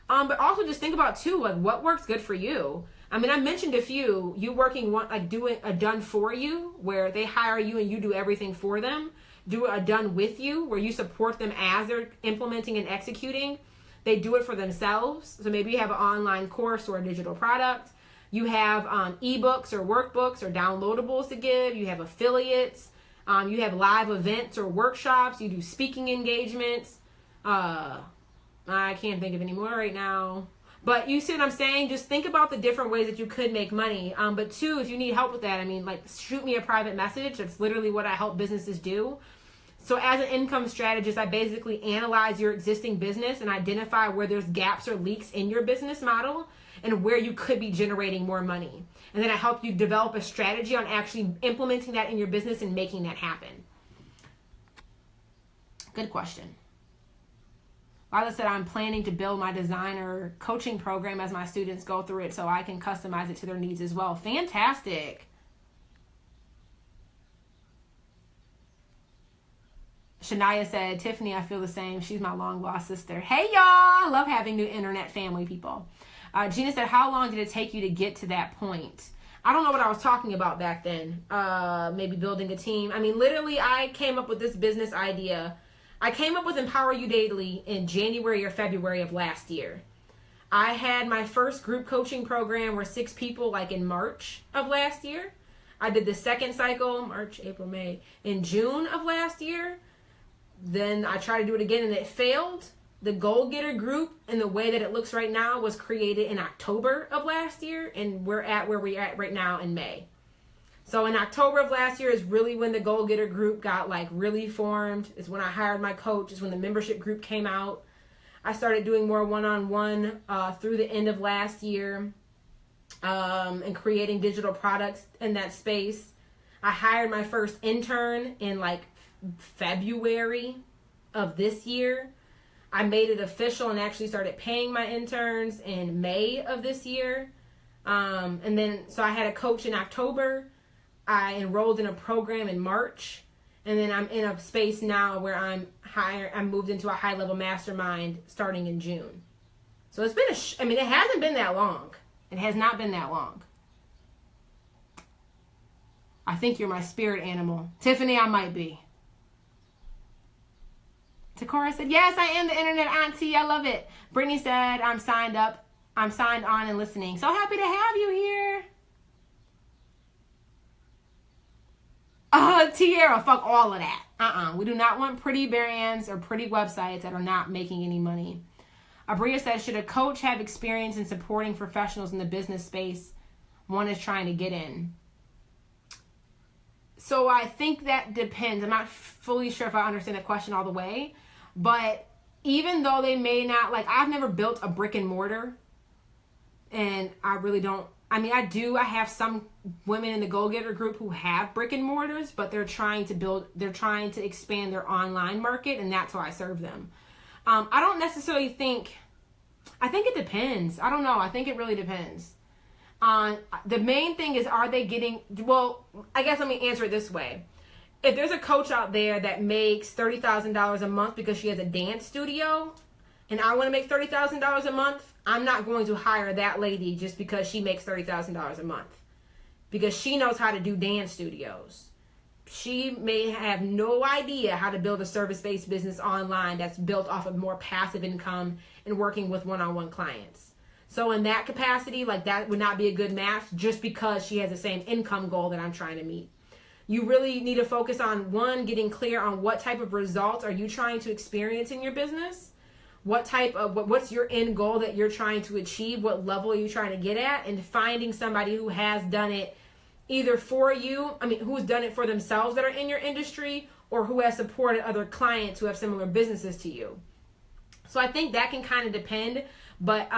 But also just think about too, like what works good for you. I mean, I mentioned a few, you working one, like doing a done for you where they hire you and you do everything for them. Do a done with you where you support them as they're implementing and executing. They do it for themselves. So maybe you have an online course or a digital product. You have ebooks or workbooks or downloadables to give. You have affiliates. You have live events or workshops. You do speaking engagements. I can't think of any more right now. But you see what I'm saying? Just think about the different ways that you could make money. But two, if you need help with that, I mean, like shoot me a private message. That's literally what I help businesses do. So as an income strategist, I basically analyze your existing business and identify where there's gaps or leaks in your business model and where you could be generating more money. And then I help you develop a strategy on actually implementing that in your business and making that happen. Good question. Lila said, I'm planning to build my designer coaching program as my students go through it so I can customize it to their needs as well. Fantastic. Shania said, Tiffany, I feel the same. She's my long lost sister. Hey, y'all. I love having new internet family people. Gina said, how long did it take you to get to that point? I don't know what I was talking about back then. Maybe building a team. I mean, literally, I came up with this business idea. I came up with Empower You Daily in January or February of last year. I had my first group coaching program where 6 people like in March of last year. I did the second cycle, March, April, May, in June of last year. Then I tried to do it again and it failed. The Goal Getter group and the way that it looks right now was created in October of last year, and we're at where we're at right now in May. So in October of last year is really when the Goal Getter group got like really formed. It's when I hired my coach. It's when the membership group came out. I started doing more one-on-one through the end of last year and creating digital products in that space. I hired my first intern in like February of this year. I made it official and actually started paying my interns in May of this year. And then, so I had a coach in October. I enrolled in a program in March. And then I'm in a space now where I'm moved into a high-level mastermind starting in June. So it's been it hasn't been that long. It has not been that long. I think you're my spirit animal. Tiffany, I might be. Takora said, yes, I am the internet auntie. I love it. Brittany said, I'm signed on and listening. So happy to have you here. Tierra, fuck all of that. We do not want pretty brands or pretty websites that are not making any money. Abria says, should a coach have experience in supporting professionals in the business space one is trying to get in? So I think that depends. I'm not fully sure if I understand the question all the way. But even though they may not, like, I've never built a brick and mortar. And I really don't. I mean, I have some women in the Go-Getter group who have brick and mortars, but they're trying to expand their online market, and that's how I serve them. I don't necessarily think, I think it depends. I don't know. I think it really depends. The main thing is, are they getting, well, I guess let me answer it this way. If there's a coach out there that makes $30,000 a month because she has a dance studio, and I want to make $30,000 a month, I'm not going to hire that lady just because she makes $30,000 a month. Because she knows how to do dance studios. She may have no idea how to build a service-based business online that's built off of more passive income and working with one-on-one clients. So in that capacity, like, that would not be a good match just because she has the same income goal that I'm trying to meet. You really need to focus on, one, getting clear on what type of results are you trying to experience in your business. What's your end goal that you're trying to achieve? What level are you trying to get at? And finding somebody who has done it either for you, who's done it for themselves that are in your industry, or who has supported other clients who have similar businesses to you. So I think that can kind of depend, but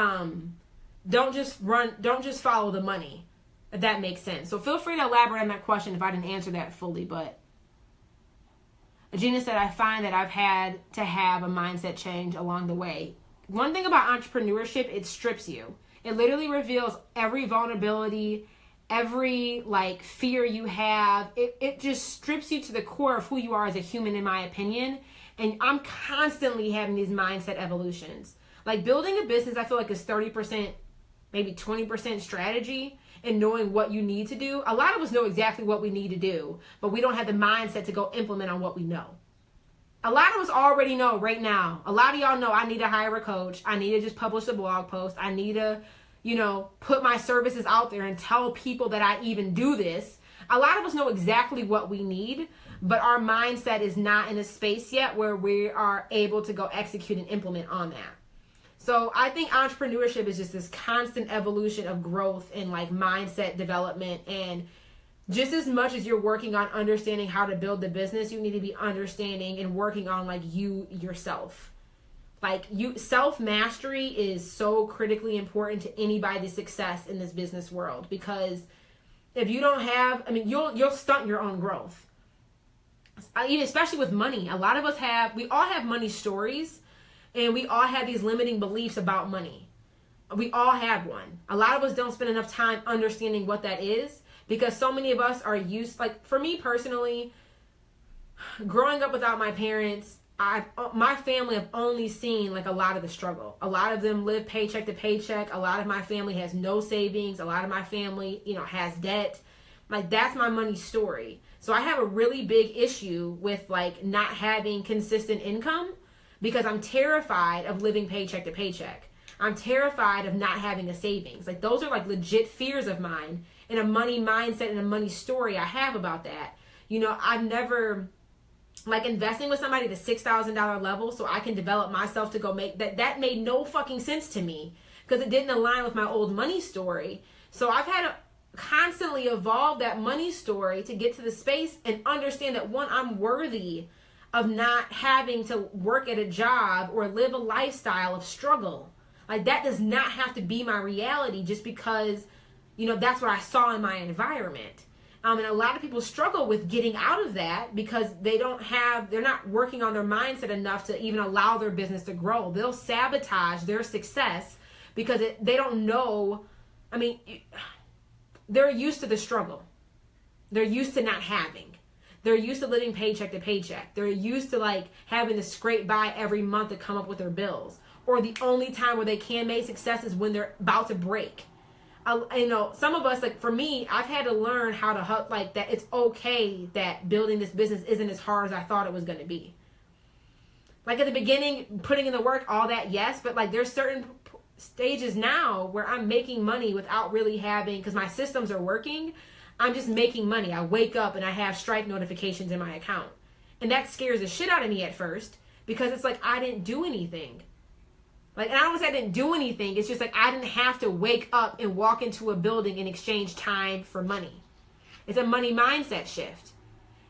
don't just follow the money, if that makes sense. So feel free to elaborate on that question if I didn't answer that fully, but Gina said, I find that I've had to have a mindset change along the way. One thing about entrepreneurship, it strips you. It literally reveals every vulnerability, every fear you have. It just strips you to the core of who you are as a human, in my opinion. And I'm constantly having these mindset evolutions. Like, building a business, I feel like is 30%, maybe 20% strategy and knowing what you need to do. A lot of us know exactly what we need to do, but we don't have the mindset to go implement on what we know. A lot of us already know right now. A lot of y'all know I need to hire a coach. I need to just publish a blog post. I need to, put my services out there and tell people that I even do this. A lot of us know exactly what we need, but our mindset is not in a space yet where we are able to go execute and implement on that. So I think entrepreneurship is just this constant evolution of growth and mindset development. And just as much as you're working on understanding how to build the business, you need to be understanding and working on you yourself. Self-mastery is so critically important to anybody's success in this business world, because if you don't have, you'll stunt your own growth. Especially with money. A lot of us we all have money stories. And we all have these limiting beliefs about money. We all have one. A lot of us don't spend enough time understanding what that is, because so many of us are used, for me personally, growing up without my parents, my family have only seen a lot of the struggle. A lot of them live paycheck to paycheck. A lot of my family has no savings. A lot of my family, has debt. That's my money story. So I have a really big issue with not having consistent income, because I'm terrified of living paycheck to paycheck. I'm terrified of not having a savings. Those are legit fears of mine, and a money mindset and a money story I have about that. I've never investing with somebody at the $6,000 level so I can develop myself to go make that made no fucking sense to me, because it didn't align with my old money story. So I've had to constantly evolve that money story to get to the space and understand that, one, I'm worthy of not having to work at a job or live a lifestyle of struggle. That does not have to be my reality just because, that's what I saw in my environment. And a lot of people struggle with getting out of that because they're not working on their mindset enough to even allow their business to grow. They'll sabotage their success because they don't know. I mean, they're used to the struggle. They're used to not having. They're used to living paycheck to paycheck. They're used to like having to scrape by every month to come up with their bills. Or the only time where they can make success is when they're about to break. Some of us, like for me, I've had to learn how to like that. It's okay that building this business isn't as hard as I thought it was going to be. Like at the beginning, putting in the work, all that, yes. But like there's certain stages now where I'm making money without really having, because my systems are working. I'm just making money. I wake up and I have Stripe notifications in my account. And that scares the shit out of me at first because it's like I didn't do anything. Like, and I don't want to say I didn't do anything. It's just like I didn't have to wake up and walk into a building and exchange time for money. It's a money mindset shift.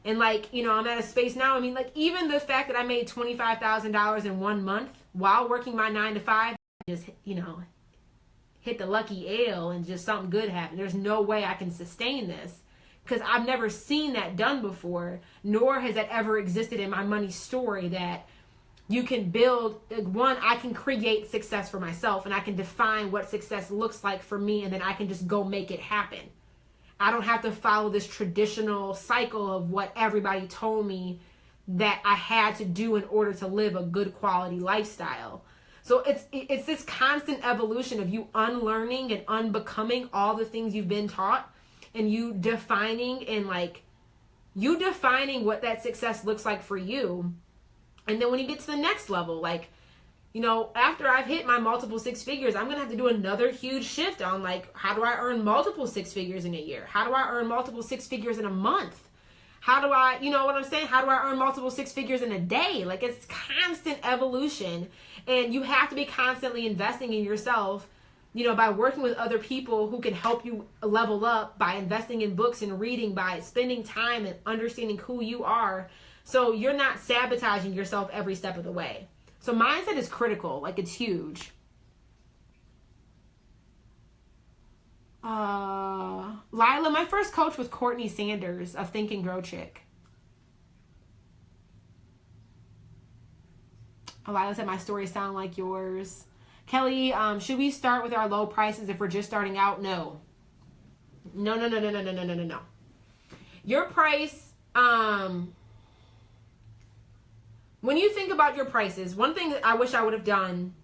And like, I'm at a space now. I mean, like even the fact that I made $25,000 in 1 month while working my 9 to 5, just, hit the lucky L and just something good happened. There's no way I can sustain this because I've never seen that done before, nor has that ever existed in my money story that you can build. I can create success for myself and I can define what success looks like for me and then I can just go make it happen. I don't have to follow this traditional cycle of what everybody told me that I had to do in order to live a good quality lifestyle. So it's this constant evolution of you unlearning and unbecoming all the things you've been taught and you defining what that success looks like for you. And then when you get to the next level, like, after I've hit my multiple six figures, I'm going to have to do another huge shift on like, how do I earn multiple six figures in a year? How do I earn multiple six figures in a month? How do I, you know what I'm saying? How do I earn multiple six figures in a day? Like it's constant evolution and you have to be constantly investing in yourself, by working with other people who can help you level up, by investing in books and reading, by spending time and understanding who you are. So you're not sabotaging yourself every step of the way. So mindset is critical. Like it's huge. Lila, my first coach was Courtney Sanders of Think and Grow Chick. Lila said my stories sound like yours. Kelly, should we start with our low prices if we're just starting out? No. No. Your price, when you think about your prices, one thing that I wish I would have done,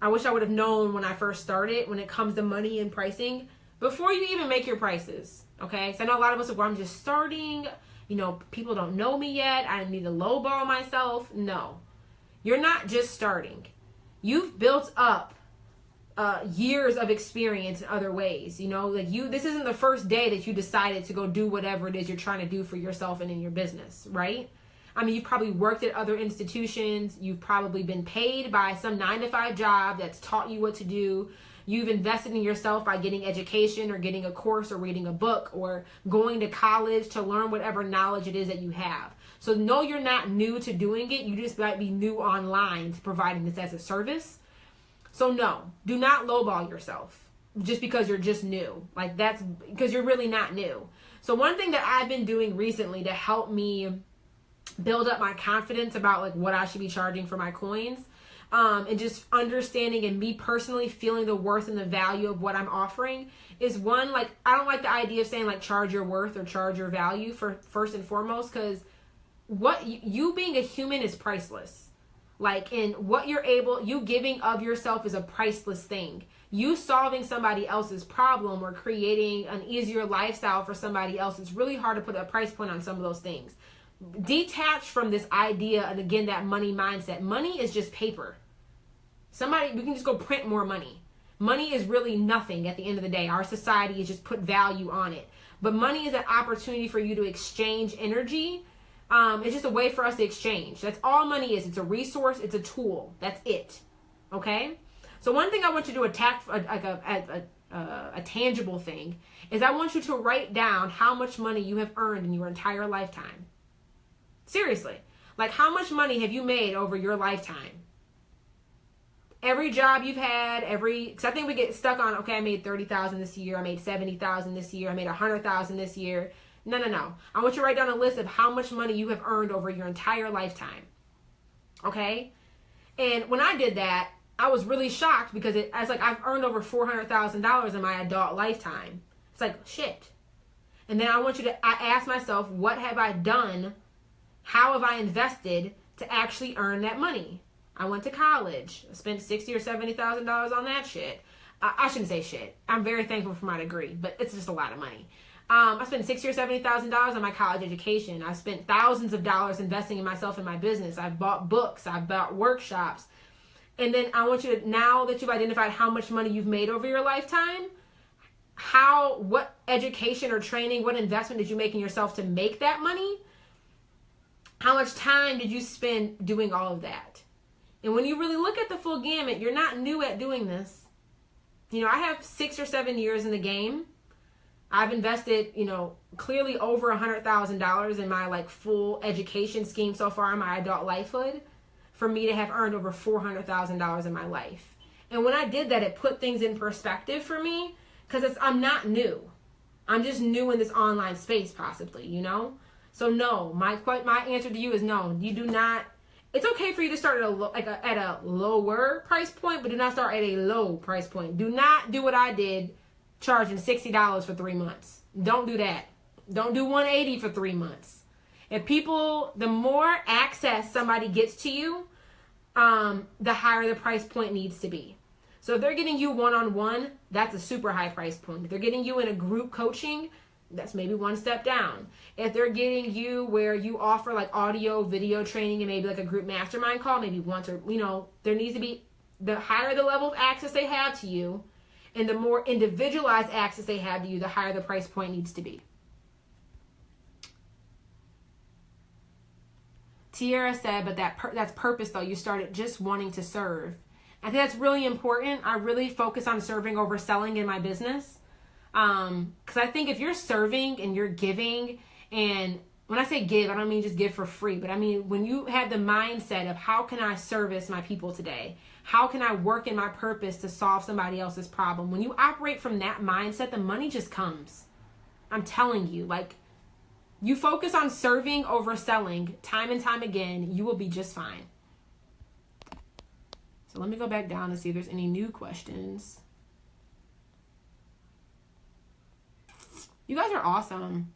I wish I would have known when I first started, when it comes to money and pricing, before you even make your prices, okay? So I know a lot of us are, well, I'm just starting, people don't know me yet, I need to lowball myself. No, you're not just starting. You've built up years of experience in other ways, this isn't the first day that you decided to go do whatever it is you're trying to do for yourself and in your business, right? I mean, you've probably worked at other institutions. You've probably been paid by some 9 to 5 job that's taught you what to do. You've invested in yourself by getting education or getting a course or reading a book or going to college to learn whatever knowledge it is that you have. So no, you're not new to doing it. You just might be new online to providing this as a service. So no, do not lowball yourself just because you're just new. Like that's because you're really not new. So one thing that I've been doing recently to help me build up my confidence about like what I should be charging for my coins, and just understanding and me personally feeling the worth and the value of what I'm offering is one, like I don't like the idea of saying like charge your worth or charge your value for first and foremost, because what you being a human is priceless. Like, in what you giving of yourself is a priceless thing. You solving somebody else's problem or creating an easier lifestyle for somebody else, it's really hard to put a price point on some of those things. Detach from this idea, and again, that money mindset. Money is just paper. We can just go print more money. Money is really nothing at the end of the day. Our society has just put value on it. But money is an opportunity for you to exchange energy. It's just a way for us to exchange. That's all money is. It's a resource. It's a tool. That's it. Okay? So one thing I want you to attack, like a tangible thing, is I want you to write down how much money you have earned in your entire lifetime. Seriously. Like, how much money have you made over your lifetime? every job you've had, because I think we get stuck on, okay, I made $30,000 this year, I made $70,000 this year, I made $100,000 this year. No. I want you to write down a list of how much money you have earned over your entire lifetime. Okay? And when I did that, I was really shocked because I was like, I've earned over $400,000 in my adult lifetime. It's like, shit. And then I ask myself, what have I done? How have I invested to actually earn that money? I went to college. I spent $60,000 or $70,000 on that shit. I shouldn't say shit. I'm very thankful for my degree, but it's just a lot of money. I spent $60,000 or $70,000 on my college education. I spent thousands of dollars investing in myself and my business. I've bought books. I've bought workshops. And then I want you to, now that you've identified how much money you've made over your lifetime, what education or training, what investment did you make in yourself to make that money? How much time did you spend doing all of that? And when you really look at the full gamut, you're not new at doing this. I have 6 or 7 years in the game. I've invested, clearly over $100,000 in my full education scheme so far in my adult lifehood for me to have earned over $400,000 in my life. And when I did that, it put things in perspective for me because I'm not new. I'm just new in this online space possibly, So no, my answer to you is no. You do not. It's okay for you to start at a lower price point, but do not start at a low price point. Do not do what I did, charging $60 for 3 months. Don't do that. Don't do $180 for 3 months. The more access somebody gets to you, the higher the price point needs to be. So if they're getting you one-on-one, that's a super high price point. If they're getting you in a group coaching, that's maybe one step down. If they're getting you where you offer audio, video training and maybe a group mastermind call, maybe once or, there needs to be, the higher the level of access they have to you and the more individualized access they have to you, the higher the price point needs to be. Tiara said, but that's purpose though. You started just wanting to serve. I think that's really important. I really focus on serving over selling in my business. Because I think if you're serving and you're giving, and when I say give, I don't mean just give for free, but I mean when you have the mindset of how can I service my people today? How can I work in my purpose to solve somebody else's problem? When you operate from that mindset, the money just comes. I'm telling you, you focus on serving over selling time and time again, you will be just fine. So let me go back down and see if there's any new questions. You guys are awesome.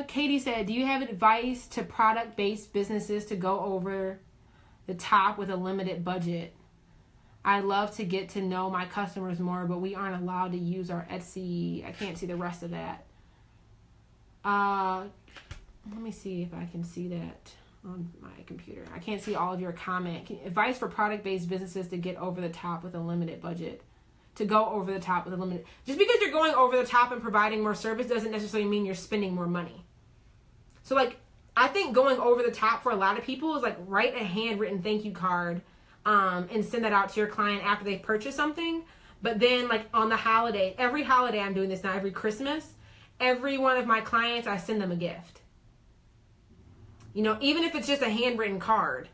Katie said, do you have advice to product-based businesses to go over the top with a limited budget? I'd love to get to know my customers more, but we aren't allowed to use our Etsy. I can't see the rest of that. Let me see if I can see that on my computer. I can't see all of your comment. Advice for product-based businesses to get over the top with a limited budget. To go over the top with a limited... Just because you're going over the top and providing more service doesn't necessarily mean you're spending more money. So I think going over the top for a lot of people is write a handwritten thank you card and send that out to your client after they've purchased something. But then on the holiday, every holiday I'm doing this now, every Christmas, every one of my clients, I send them a gift. Even if it's just a handwritten card,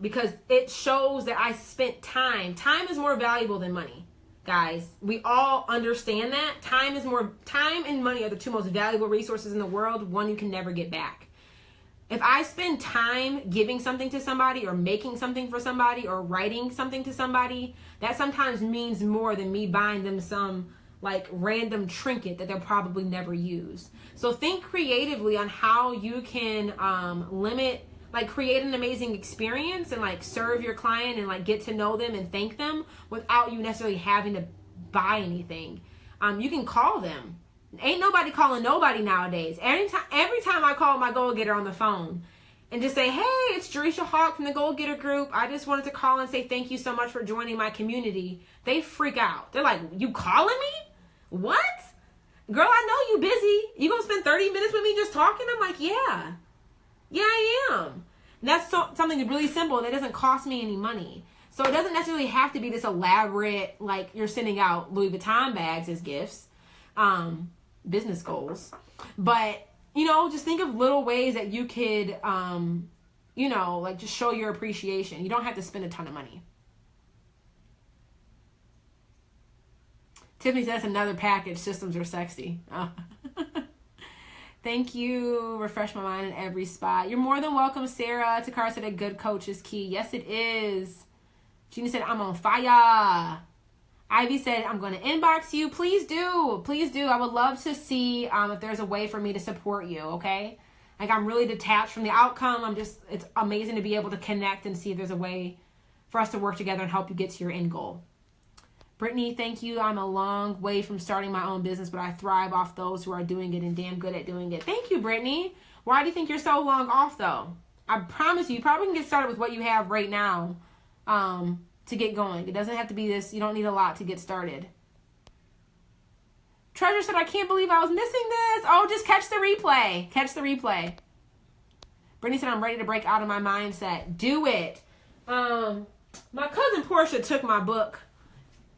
because it shows that I spent time. Time is more valuable than money, guys. We all understand that. Time and money are the two most valuable resources in the world. One you can never get back. If I spend time giving something to somebody or making something for somebody or writing something to somebody, that sometimes means more than me buying them some random trinket that they'll probably never use. So think creatively on how you can create an amazing experience and serve your client and get to know them and thank them without you necessarily having to buy anything. You can call them. Ain't nobody calling nobody nowadays. Every time I call my Goal Getter on the phone and just say, hey, it's Jerisha Hawk from the Goal Getter group. I just wanted to call and say thank you so much for joining my community. They freak out. They're like, you calling me? What? Girl, I know you busy. You gonna spend 30 minutes with me just talking? I'm like, yeah. Yeah, I am. And that's something really simple that doesn't cost me any money. So it doesn't necessarily have to be this elaborate, you're sending out Louis Vuitton bags as gifts, business goals. But just think of little ways that you could, like just show your appreciation. You don't have to spend a ton of money. Tiffany says another package. Systems are sexy. Oh. Thank you. Refresh my mind in every spot. You're more than welcome, Sarah. Takara said a good coach is key. Yes, it is. Gina said, I'm on fire. Ivy said, I'm going to inbox you. Please do. Please do. I would love to see if there's a way for me to support you, okay? Like, I'm really detached from the outcome. It's amazing to be able to connect and see if there's a way for us to work together and help you get to your end goal. Brittany, thank you. I'm a long way from starting my own business, but I thrive off those who are doing it and damn good at doing it. Thank you, Brittany. Why do you think you're so long off, though? I promise you probably can get started with what you have right now to get going. It doesn't have to be this. You don't need a lot to get started. Treasure said, I can't believe I was missing this. Oh, just catch the replay. Catch the replay. Brittany said, I'm ready to break out of my mindset. Do it. My cousin Portia took my book,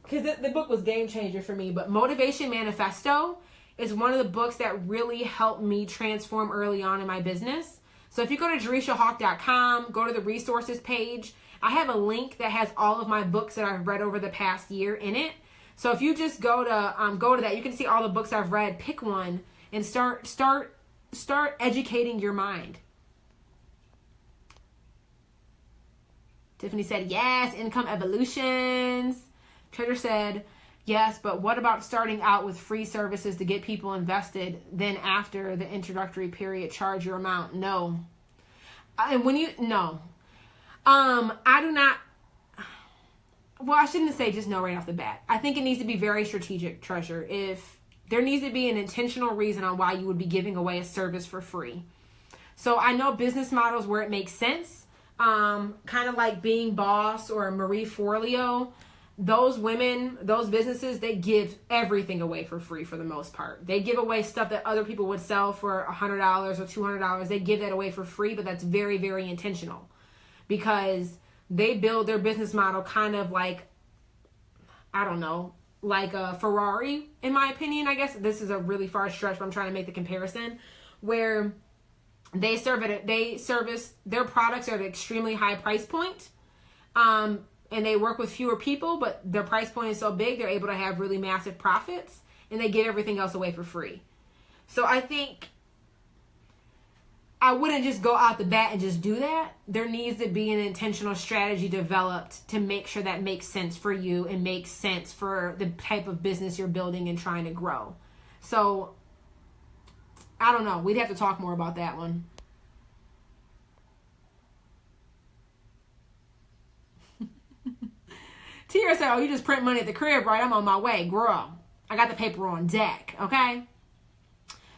because the book was game changer for me, but Motivation Manifesto is one of the books that really helped me transform early on in my business. So if you go to JerishaHawk.com, go to the resources page, I have a link that has all of my books that I've read over the past year in it. So if you just go to that, you can see all the books I've read, pick one, and start educating your mind. Tiffany said, yes, income evolutions. Treasure said, yes, but what about starting out with free services to get people invested, then after the introductory period, charge your amount? No. And no. I do not, well, I shouldn't say just no right off the bat. I think it needs to be very strategic, Treasure. If there needs to be an intentional reason on why you would be giving away a service for free. So I know business models where it makes sense, kind of like Being Boss or Marie Forleo. Those women, those businesses, they give everything away for free for the most part. They give away stuff that other people would sell for $100 or $200. They give that away for free, but that's very, very intentional because they build their business model kind of like, I don't know, like a Ferrari, in my opinion. I guess this is a really far stretch, but I'm trying to make the comparison where they service their products are at an extremely high price point. And they work with fewer people, but their price point is so big, they're able to have really massive profits, and they give everything else away for free. So I think I wouldn't just go out the bat and just do that. There needs to be an intentional strategy developed to make sure that makes sense for you and makes sense for the type of business you're building and trying to grow. So I don't know. We'd have to talk more about that one. Tira said, oh, you just print money at the crib, right? I'm on my way. Girl, I got the paper on deck, okay?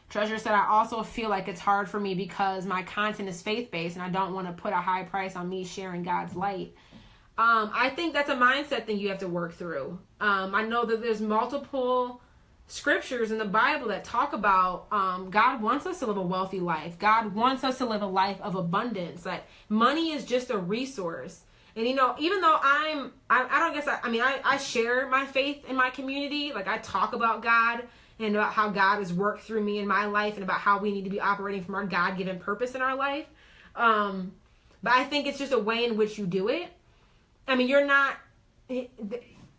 Treasure said, I also feel like it's hard for me because my content is faith-based and I don't want to put a high price on me sharing God's light. I think that's a mindset thing you have to work through. I know that there's multiple scriptures in the Bible that talk about God wants us to live a wealthy life. God wants us to live a life of abundance. Like, money is just a resource. And, even though I share my faith in my community. Like, I talk about God and about how God has worked through me in my life and about how we need to be operating from our God-given purpose in our life. But I think it's just a way in which you do it. I mean,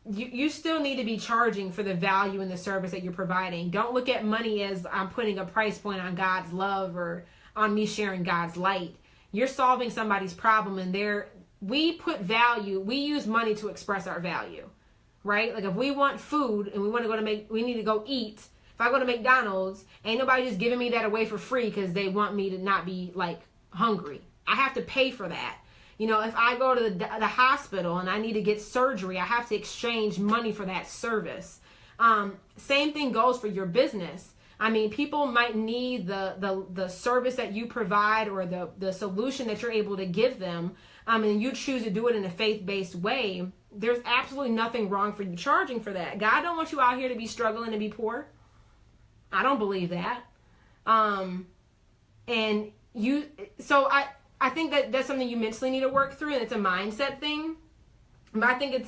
you still need to be charging for the value and the service that you're providing. Don't look at money as I'm putting a price point on God's love or on me sharing God's light. You're solving somebody's problem, and we put value, we use money to express our value, right? Like, if we want food and we need to go eat. If I go to McDonald's, ain't nobody just giving me that away for free because they want me to not be like hungry. I have to pay for that. If I go to the hospital and I need to get surgery, I have to exchange money for that service. Same thing goes for your business. I mean, people might need the service that you provide or the solution that you're able to give them. And you choose to do it in a faith-based way. There's absolutely nothing wrong for you charging for that. God don't want you out here to be struggling and be poor. I don't believe that. I think that's something you mentally need to work through, and it's a mindset thing. But I think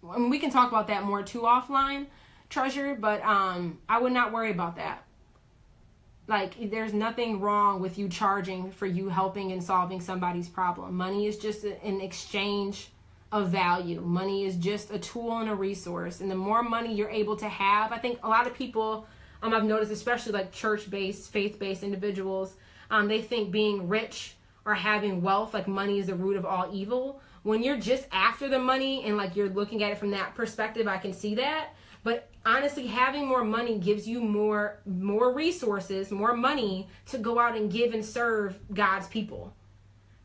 we can talk about that more too offline, Treasure, but I would not worry about that. Like, there's nothing wrong with you charging for you helping and solving somebody's problem. Money is just an exchange of value. Money is just a tool and a resource. And the more money you're able to have, I think a lot of people, I've noticed, especially like church-based, faith-based individuals, they think being rich or having wealth, like money is the root of all evil. When you're just after the money and like you're looking at it from that perspective, I can see that. But honestly, having more money gives you more resources, more money to go out and give and serve God's people.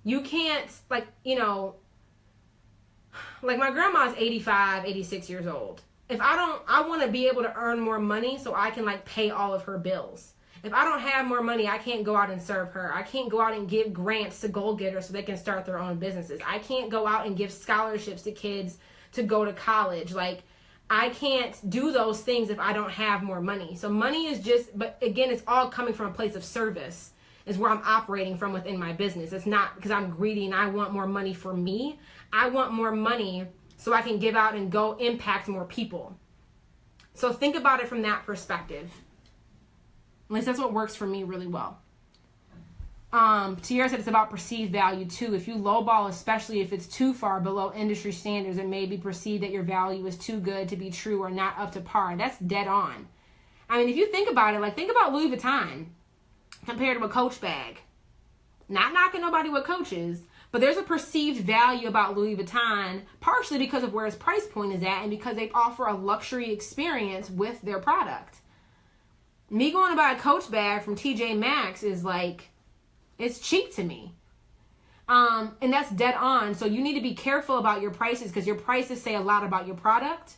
You can't, like, you know, like my grandma's 85, 86 years old. If I want to be able to earn more money so I can like pay all of her bills. If I don't have more money, I can't go out and serve her. I can't go out and give grants to goal-getters so they can start their own businesses. I can't go out and give scholarships to kids to go to college. Like, I can't do those things if I don't have more money. So money is just, but again, it's all coming from a place of service is where I'm operating from within my business. It's not because I'm greedy and I want more money for me. I want more money so I can give out and go impact more people. So think about it from that perspective. At least that's what works for me really well. Tiara said it's about perceived value too. If you lowball, especially if it's too far below industry standards, it may be perceived that your value is too good to be true or not up to par. That's dead on. I mean, if you think about it, like think about Louis Vuitton compared to a Coach bag. Not knocking nobody with Coaches, but there's a perceived value about Louis Vuitton, partially because of where its price point is at and because they offer a luxury experience with their product. Me going to buy a Coach bag from TJ Maxx is like, it's cheap to me. And that's dead on. So you need to be careful about your prices because your prices say a lot about your product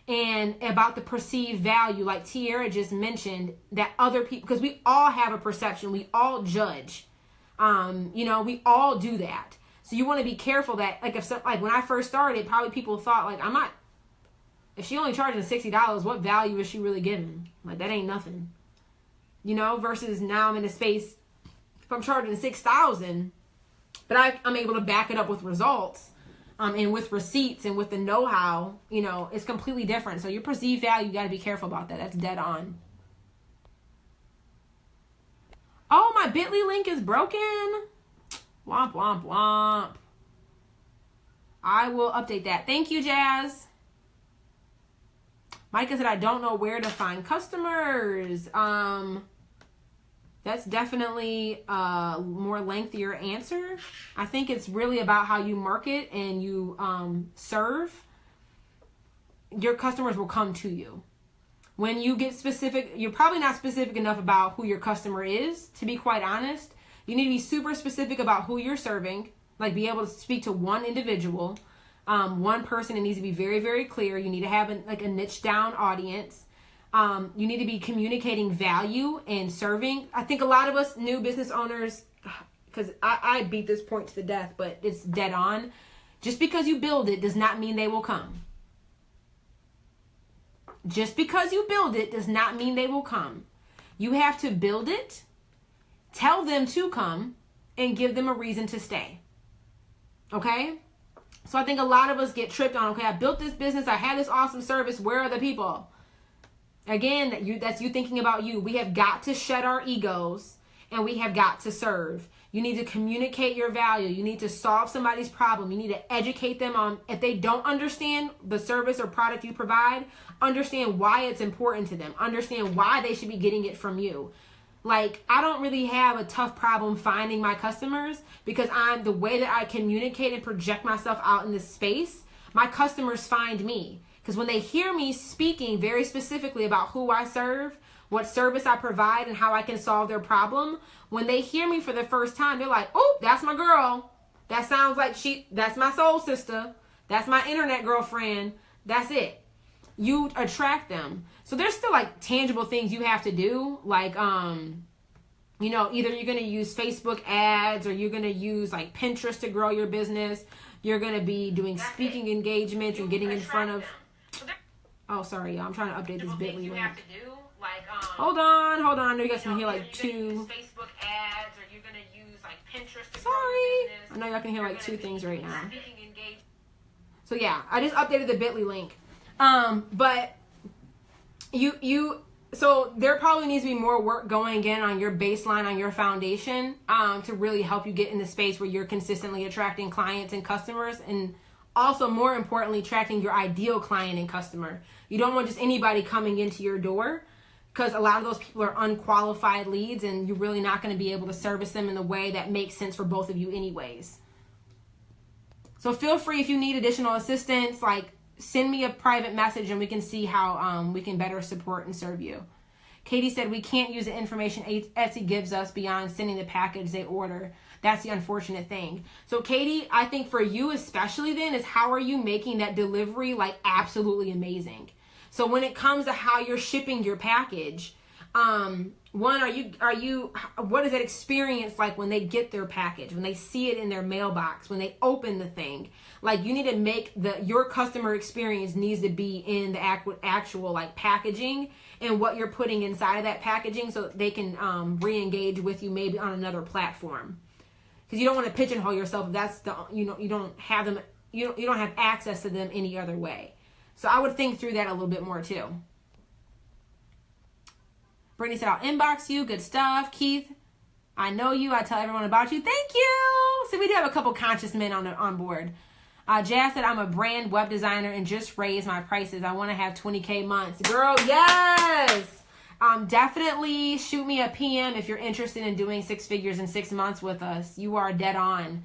and about the perceived value. Like Tiara just mentioned that other people, because we all have a perception. We all judge. You know, we all do that. So you want to be careful that, like, like when I first started, probably people thought like, if she only charging $60, what value is she really giving? Like, that ain't nothing, you know, versus now I'm in a space, if I'm charging $6,000, but I'm able to back it up with results, and with receipts and with the know-how, you know, it's completely different. So your perceived value, you got to be careful about that. That's dead on. Oh, my Bitly link is broken. Womp, womp, womp. I will update that. Thank you, Jazz. Micah said, I don't know where to find customers. That's definitely a more lengthier answer. I think it's really about how you market and you serve. Your customers will come to you. When you get specific, you're probably not specific enough about who your customer is, to be quite honest. You need to be super specific about who you're serving, like be able to speak to one individual. One person, it needs to be very, very clear. You need to have a niche down audience. You need to be communicating value and serving. I think a lot of us new business owners, because I beat this point to the death, but it's dead on. Just because you build it does not mean they will come. Just because you build it does not mean they will come. You have to build it, tell them to come, and give them a reason to stay. Okay? So I think a lot of us get tripped on, okay, I built this business, I had this awesome service, where are the people? Again, that's you thinking about you. We have got to shed our egos and we have got to serve. You need to communicate your value. You need to solve somebody's problem. You need to educate them on, if they don't understand the service or product you provide, understand why it's important to them. Understand why they should be getting it from you. Like, I don't really have a tough problem finding my customers because the way that I communicate and project myself out in this space, my customers find me. Because when they hear me speaking very specifically about who I serve, what service I provide, and how I can solve their problem, when they hear me for the first time, they're like, oh, that's my girl. That sounds like that's my soul sister. That's my internet girlfriend. That's it. You attract them. So there's still like tangible things you have to do. Like, you know, either you're going to use Facebook ads or you're going to use like Pinterest to grow your business. You're going to be doing speaking engagements and getting in front of... Oh, sorry, y'all. I'm trying to update this Bitly link. Hold on. I know you guys can hear like two. Facebook ads, or you're gonna use like Pinterest. Sorry, I know y'all can hear like two things right now. So yeah, I just updated the Bitly link. But you So there probably needs to be more work going again on your baseline, on your foundation, to really help you get in the space where you're consistently attracting clients and customers, and also more importantly, attracting your ideal client and customer. You don't want just anybody coming into your door, because a lot of those people are unqualified leads, and you're really not going to be able to service them in the way that makes sense for both of you anyways. So feel free, if you need additional assistance, like, send me a private message and we can see how we can better support and serve you. Katie said, we can't use the information Etsy gives us beyond sending the package they order. That's the unfortunate thing. So Katie, I think for you especially then is, how are you making that delivery like absolutely amazing? So when it comes to how you're shipping your package, what is that experience like when they get their package, when they see it in their mailbox, when they open the thing? Like, you need to make your customer experience needs to be in the actual like packaging and what you're putting inside of that packaging, so that they can re-engage with you maybe on another platform. Because you don't want to pigeonhole yourself if that's you don't have access to them any other way. So I would think through that a little bit more too. Brittany said, I'll inbox you. Good stuff. Keith, I know you. I tell everyone about you. Thank you. So we do have a couple conscious men on board. Jazz said, I'm a brand web designer and just raised my prices. I want to have 20K months. Girl, yes. Definitely shoot me a PM if you're interested in doing 6 figures in 6 months with us. You are dead on.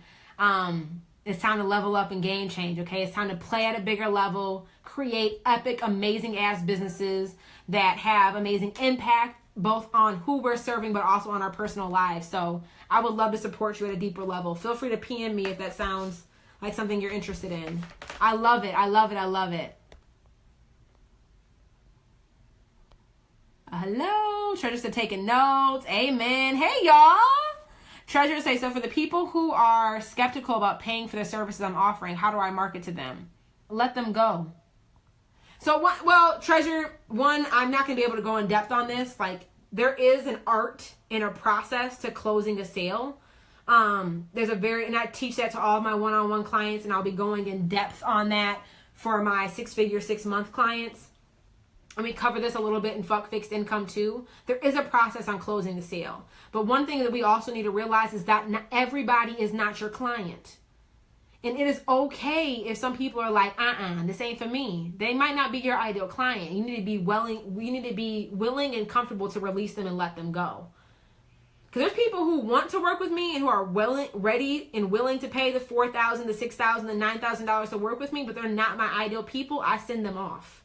It's time to level up and game change, okay? It's time to play at a bigger level, create epic, amazing ass businesses that have amazing impact, both on who we're serving, but also on our personal lives. So I would love to support you at a deeper level. Feel free to PM me if that sounds like something you're interested in. I love it. I love it. I love it. Hello. Treasure said, taking notes. Amen. Hey, y'all. Treasure say, so for the people who are skeptical about paying for the services I'm offering, how do I market to them? Let them go. So, well, Treasure, I'm not going to be able to go in depth on this. Like, there is an art and a process to closing a sale. And I teach that to all of my one-on-one clients, and I'll be going in depth on that for my 6-figure, 6-month clients. And we cover this a little bit in Fuck Fixed Income too. There is a process on closing the sale. But one thing that we also need to realize is that not everybody is not your client. And it is okay if some people are like, this ain't for me. They might not be your ideal client. You need to be willing and comfortable to release them and let them go. Because there's people who want to work with me and who are ready and willing to pay the $4,000, the $6,000, the $9,000 to work with me, but they're not my ideal people. I send them off.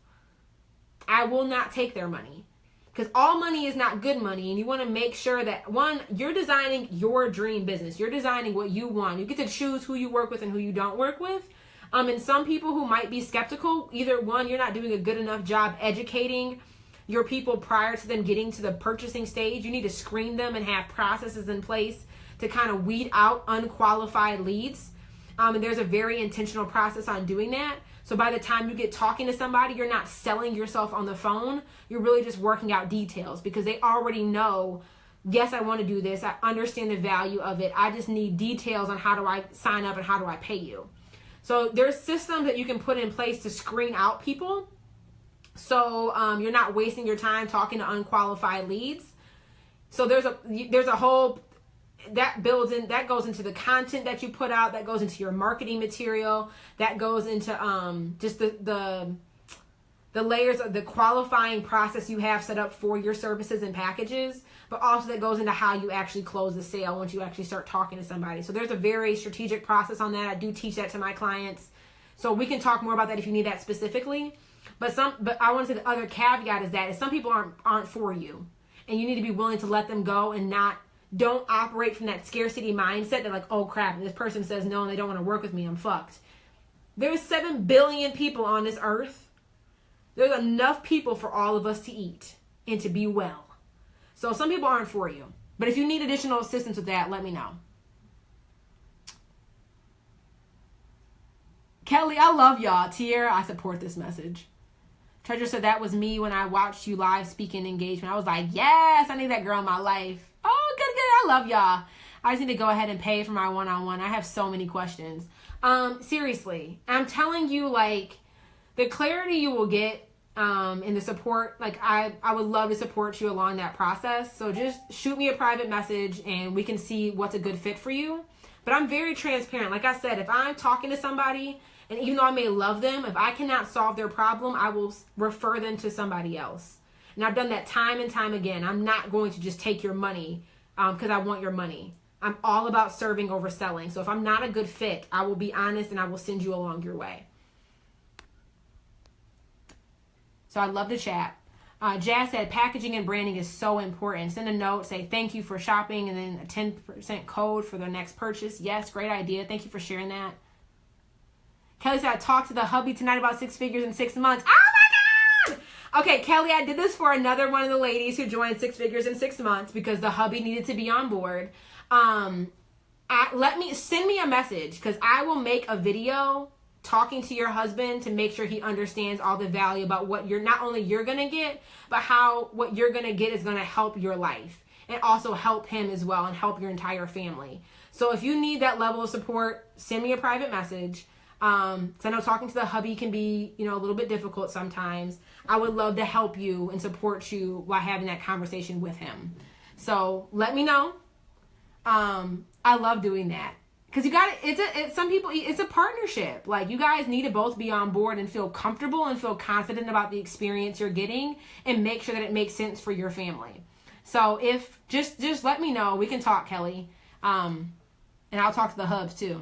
I will not take their money, because all money is not good money. And you want to make sure that, one, you're designing your dream business. You're designing what you want. You get to choose who you work with and who you don't work with. And some people who might be skeptical, either one, you're not doing a good enough job educating your people prior to them getting to the purchasing stage. You need to screen them and have processes in place to kind of weed out unqualified leads. And there's a very intentional process on doing that. So by the time you get talking to somebody, you're not selling yourself on the phone. You're really just working out details, because they already know, yes, I want to do this. I understand the value of it. I just need details on how do I sign up and how do I pay you. So there's systems that you can put in place to screen out people. So you're not wasting your time talking to unqualified leads. So there's a whole that goes into the content that you put out, that goes into your marketing material, that goes into just the layers of the qualifying process you have set up for your services and packages, but also that goes into how you actually close the sale once you actually start talking to somebody. So there's a very strategic process on that. I do teach that to my clients. So we can talk more about that if you need that specifically. But I want to say the other caveat is that some people aren't for you, and you need to be willing to let them go and don't operate from that scarcity mindset that like, oh crap, this person says no and they don't want to work with me, I'm fucked. There's 7 billion people on this earth. There's enough people for all of us to eat and to be well. So some people aren't for you. But if you need additional assistance with that, let me know. Kelly, I love y'all. Tierra, I support this message. Treasure said, that was me when I watched you live speaking engagement. I was like, yes, I need that girl in my life. Oh, good. I love y'all. I just need to go ahead and pay for my one-on-one. I have so many questions. Seriously, I'm telling you, like, the clarity you will get and the support. Like I would love to support you along that process. So just shoot me a private message and we can see what's a good fit for you. But I'm very transparent. Like I said, if I'm talking to somebody, and even though I may love them, if I cannot solve their problem, I will refer them to somebody else. And I've done that time and time again. I'm not going to just take your money because I want your money. I'm all about serving over selling. So if I'm not a good fit, I will be honest and I will send you along your way. So I'd love to chat. Jazz said packaging and branding is so important. Send a note, say thank you for shopping, and then a 10% code for their next purchase. Yes, great idea. Thank you for sharing that. Kelly said, I talked to the hubby tonight about 6 figures in 6 months. Oh my God! Okay, Kelly, I did this for another one of the ladies who joined 6 figures in 6 months because the hubby needed to be on board. Send me a message because I will make a video talking to your husband to make sure he understands all the value about what not only you're going to get, but how what you're going to get is going to help your life and also help him as well and help your entire family. So if you need that level of support, send me a private message. So I know talking to the hubby can be, a little bit difficult sometimes. I would love to help you and support you while having that conversation with him. So let me know. I love doing that because it's a partnership. Like you guys need to both be on board and feel comfortable and feel confident about the experience you're getting and make sure that it makes sense for your family. So if just let me know, we can talk, Kelly. And I'll talk to the hubs too.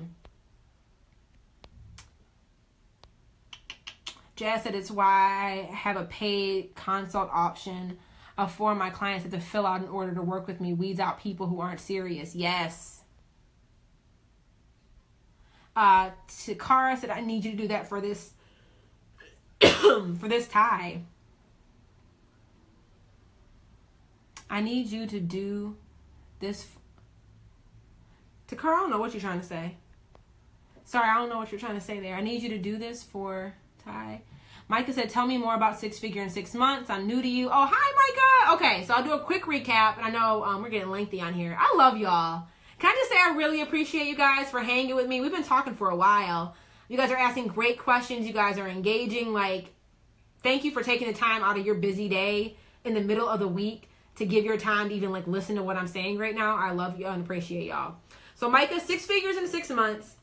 Jazz said it's why I have a paid consult option. A form my clients have to fill out in order to work with me. Weeds out people who aren't serious. Yes. Takara said I need you to do that for this for this tie. I need you to do this. Takara, I don't know what you're trying to say. Sorry, I don't know what you're trying to say there. I need you to do this for Ty. Micah said, tell me more about 6 figure in 6 months. I'm new to you. Oh, hi, Micah. Okay, so I'll do a quick recap. And I know we're getting lengthy on here. I love y'all. Can I just say I really appreciate you guys for hanging with me. We've been talking for a while. You guys are asking great questions. You guys are engaging. Like, thank you for taking the time out of your busy day in the middle of the week to give your time to even listen to what I'm saying right now. I love you and appreciate y'all. So Micah, 6 figures in 6 months.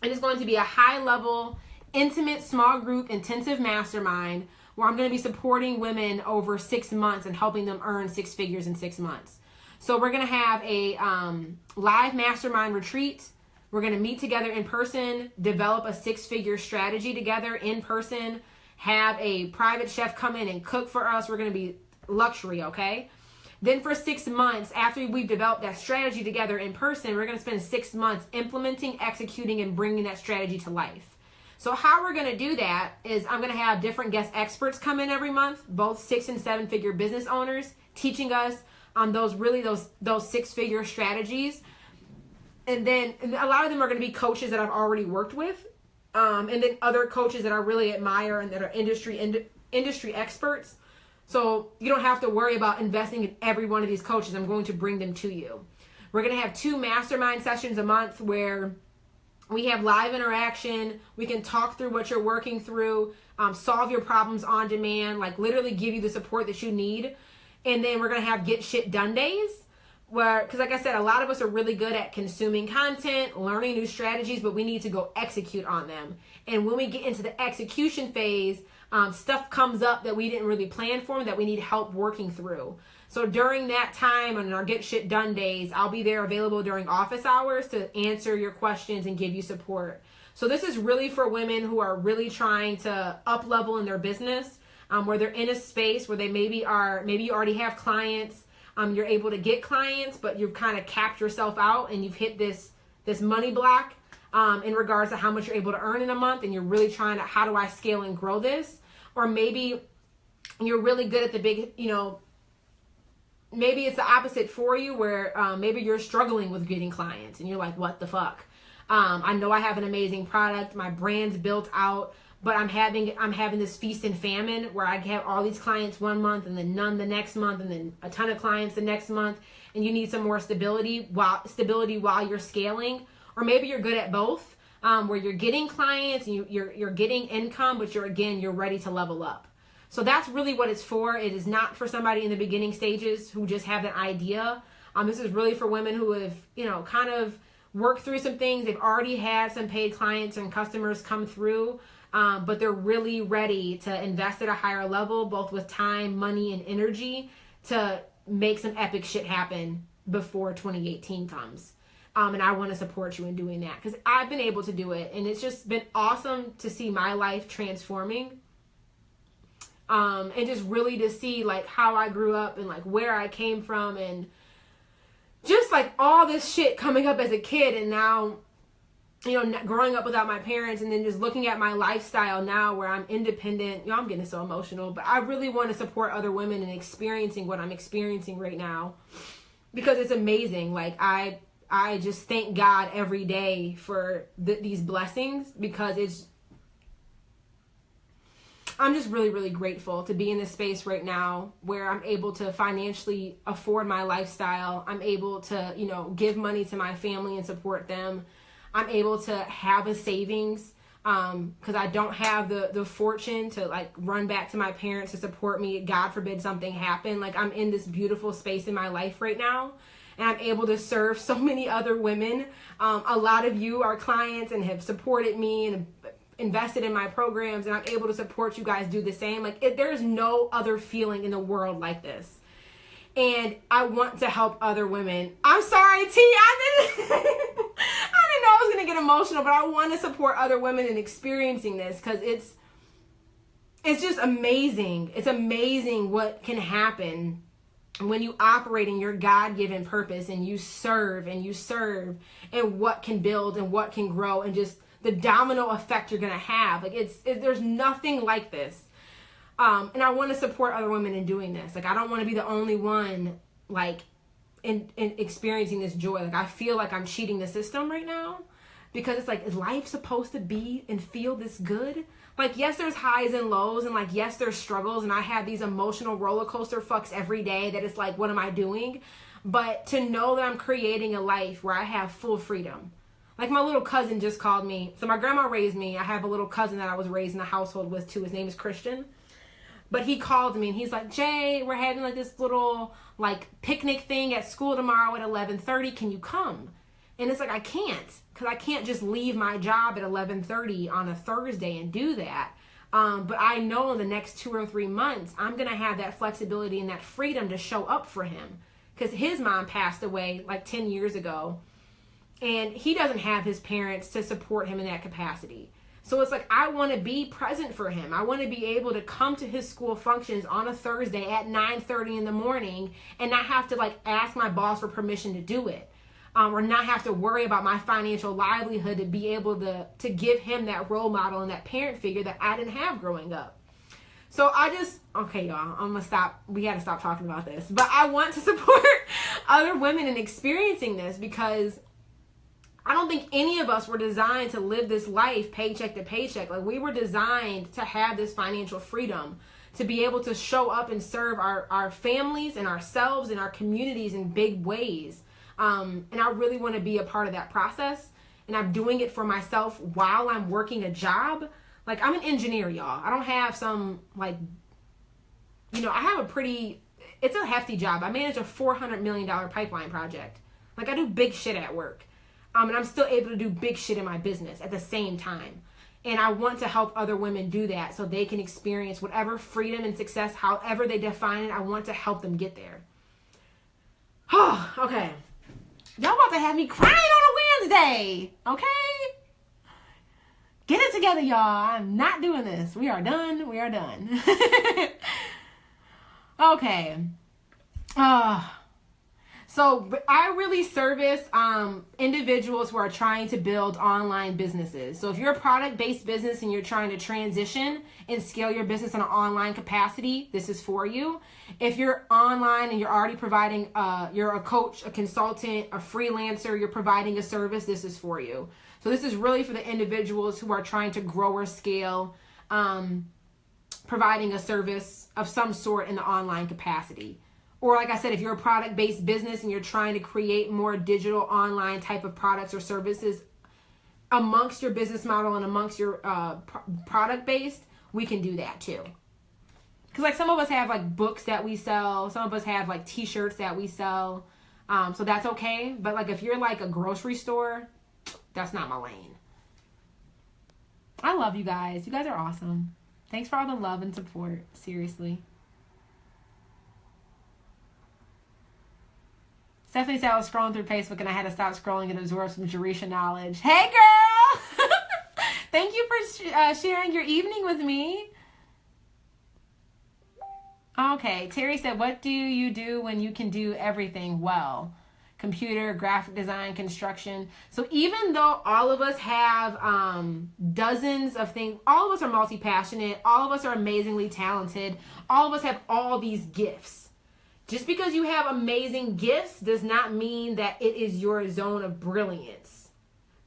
It is going to be a high level, intimate, small group, intensive mastermind where I'm going to be supporting women over 6 months and helping them earn 6 figures in 6 months. So we're going to have a live mastermind retreat. We're going to meet together in person, develop a 6-figure strategy together in person, have a private chef come in and cook for us. We're going to be luxury, okay? Then for 6 months, after we've developed that strategy together in person, we're going to spend 6 months implementing, executing, and bringing that strategy to life. So how we're going to do that is I'm going to have different guest experts come in every month, both 6 and 7 figure business owners, teaching us on those 6-figure strategies. And then a lot of them are going to be coaches that I've already worked with. And then other coaches that I really admire and that are industry experts. So you don't have to worry about investing in every one of these coaches. I'm going to bring them to you. We're going to have 2 mastermind sessions a month where we have live interaction. We can talk through what you're working through, solve your problems on demand, literally give you the support that you need. And then we're going to have get shit done days where, because like I said, a lot of us are really good at consuming content, learning new strategies, but we need to go execute on them. And when we get into the execution phase, stuff comes up that we didn't really plan for and that we need help working through. So during that time on our get shit done days, I'll be there available during office hours to answer your questions and give you support. So this is really for women who are really trying to up level in their business, where they're in a space where they maybe you already have clients, you're able to get clients, but you've kind of capped yourself out and you've hit this money block in regards to how much you're able to earn in a month, and you're really trying to, how do I scale and grow this? Or maybe you're really good at the big, maybe it's the opposite for you where maybe you're struggling with getting clients and you're like, what the fuck? I know I have an amazing product. My brand's built out, but I'm having this feast and famine where I have all these clients one month and then none the next month and then a ton of clients the next month, and you need some more stability while you're scaling. Or maybe you're good at both, where you're getting clients and you're getting income, but you're ready to level up. So that's really what it's for. It is not for somebody in the beginning stages who just have an idea. This is really for women who have, kind of worked through some things. They've already had some paid clients and customers come through, but they're really ready to invest at a higher level, both with time, money, and energy to make some epic shit happen before 2018 comes. And I want to support you in doing that because I've been able to do it. And it's just been awesome to see my life transforming. And just really to see like how I grew up and like where I came from and just like all this shit coming up as a kid and now, growing up without my parents and then just looking at my lifestyle now where I'm independent. I'm getting so emotional, but I really want to support other women in experiencing what I'm experiencing right now because it's amazing. Like I just thank God every day for these blessings because I'm just really, really grateful to be in this space right now where I'm able to financially afford my lifestyle. I'm able to, give money to my family and support them. I'm able to have a savings because I don't have the fortune to like run back to my parents to support me. God forbid something happen. Like I'm in this beautiful space in my life right now. And I'm able to serve so many other women. A lot of you are clients and have supported me and invested in my programs, and I'm able to support you guys do the same. Like there's no other feeling in the world like this. And I want to help other women. I'm sorry, T. I didn't know I was going to get emotional, but I want to support other women in experiencing this because it's just amazing. It's amazing what can happen when you operate in your God-given purpose and you serve and what can build and what can grow and just the domino effect you're going to have. Like there's nothing like this. And I want to support other women in doing this. Like I don't want to be the only one like in experiencing this joy. Like I feel like I'm cheating the system right now because it's like, is life supposed to be and feel this good? Like, yes, there's highs and lows and like, yes, there's struggles and I have these emotional roller coaster fucks every day that it's like, what am I doing? But to know that I'm creating a life where I have full freedom. Like my little cousin just called me. So my grandma raised me. I have a little cousin that I was raised in a household with too. His name is Christian. But he called me and he's like, Jay, we're having like this little like picnic thing at school tomorrow at 11:30. Can you come? And it's like, I can't, because I can't just leave my job at 11:30 on a Thursday and do that. But I know in the next 2 or 3 months, I'm going to have that flexibility and that freedom to show up for him because his mom passed away like 10 years ago. And he doesn't have his parents to support him in that capacity. So it's like, I want to be present for him. I want to be able to come to his school functions on a Thursday at 9:30 in the morning and not have to like ask my boss for permission to do it. Or not have to worry about my financial livelihood to be able to give him that role model and that parent figure that I didn't have growing up. So okay, y'all, I'm going to stop. We got to stop talking about this. But I want to support other women in experiencing this because I don't think any of us were designed to live this life paycheck to paycheck. Like we were designed to have this financial freedom, to be able to show up and serve our families and ourselves and our communities in big ways. And I really want to be a part of that process. And I'm doing it for myself while I'm working a job. Like I'm an engineer, y'all. I don't have some like, I have it's a hefty job. I manage a $400 million pipeline project. Like I do big shit at work. And I'm still able to do big shit in my business at the same time. And I want to help other women do that so they can experience whatever freedom and success, however they define it. I want to help them get there. Oh, okay. Y'all about to have me crying on a Wednesday. Okay? Get it together, y'all. I'm not doing this. We are done. We are done. Okay. So I really service individuals who are trying to build online businesses. So if you're a product-based business and you're trying to transition and scale your business in an online capacity, this is for you. If you're online and you're already providing, you're a coach, a consultant, a freelancer, you're providing a service, this is for you. So this is really for the individuals who are trying to grow or scale, providing a service of some sort in the online capacity. Or like I said, if you're a product-based business and you're trying to create more digital online type of products or services amongst your business model and amongst your product-based, we can do that too. Because like some of us have like books that we sell. Some of us have like t-shirts that we sell. So that's okay. But like if you're like a grocery store, that's not my lane. I love you guys. You guys are awesome. Thanks for all the love and support. Seriously. Stephanie said I was scrolling through Facebook and I had to stop scrolling and absorb some Jerisha knowledge. Hey, girl! Thank you for sharing your evening with me. Okay, Terry said, what do you do when you can do everything well? Computer, graphic design, construction. So even though all of us have dozens of things, all of us are multi-passionate, all of us are amazingly talented, all of us have all these gifts. Just because you have amazing gifts does not mean that it is your zone of brilliance.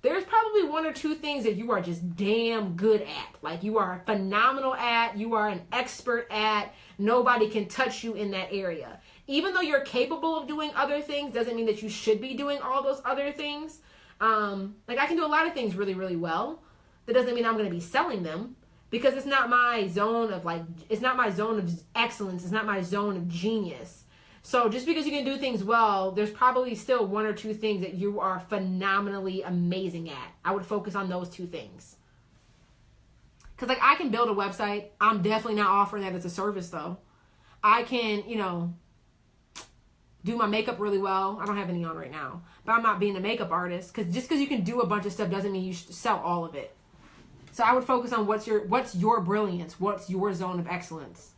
There's probably one or two things that you are just damn good at. Like you are phenomenal at, you are an expert at, nobody can touch you in that area. Even though you're capable of doing other things, doesn't mean that you should be doing all those other things. Like I can do a lot of things really, really well. That doesn't mean I'm going to be selling them because it's not my zone of it's not my zone of excellence. It's not my zone of genius. So just because you can do things well, there's probably still one or two things that you are phenomenally amazing at. I would focus on those two things. Because like I can build a website. I'm definitely not offering that as a service though. I can, do my makeup really well. I don't have any on right now. But I'm not being a makeup artist. Because just because you can do a bunch of stuff doesn't mean you should sell all of it. So I would focus on what's your brilliance. What's your zone of excellence.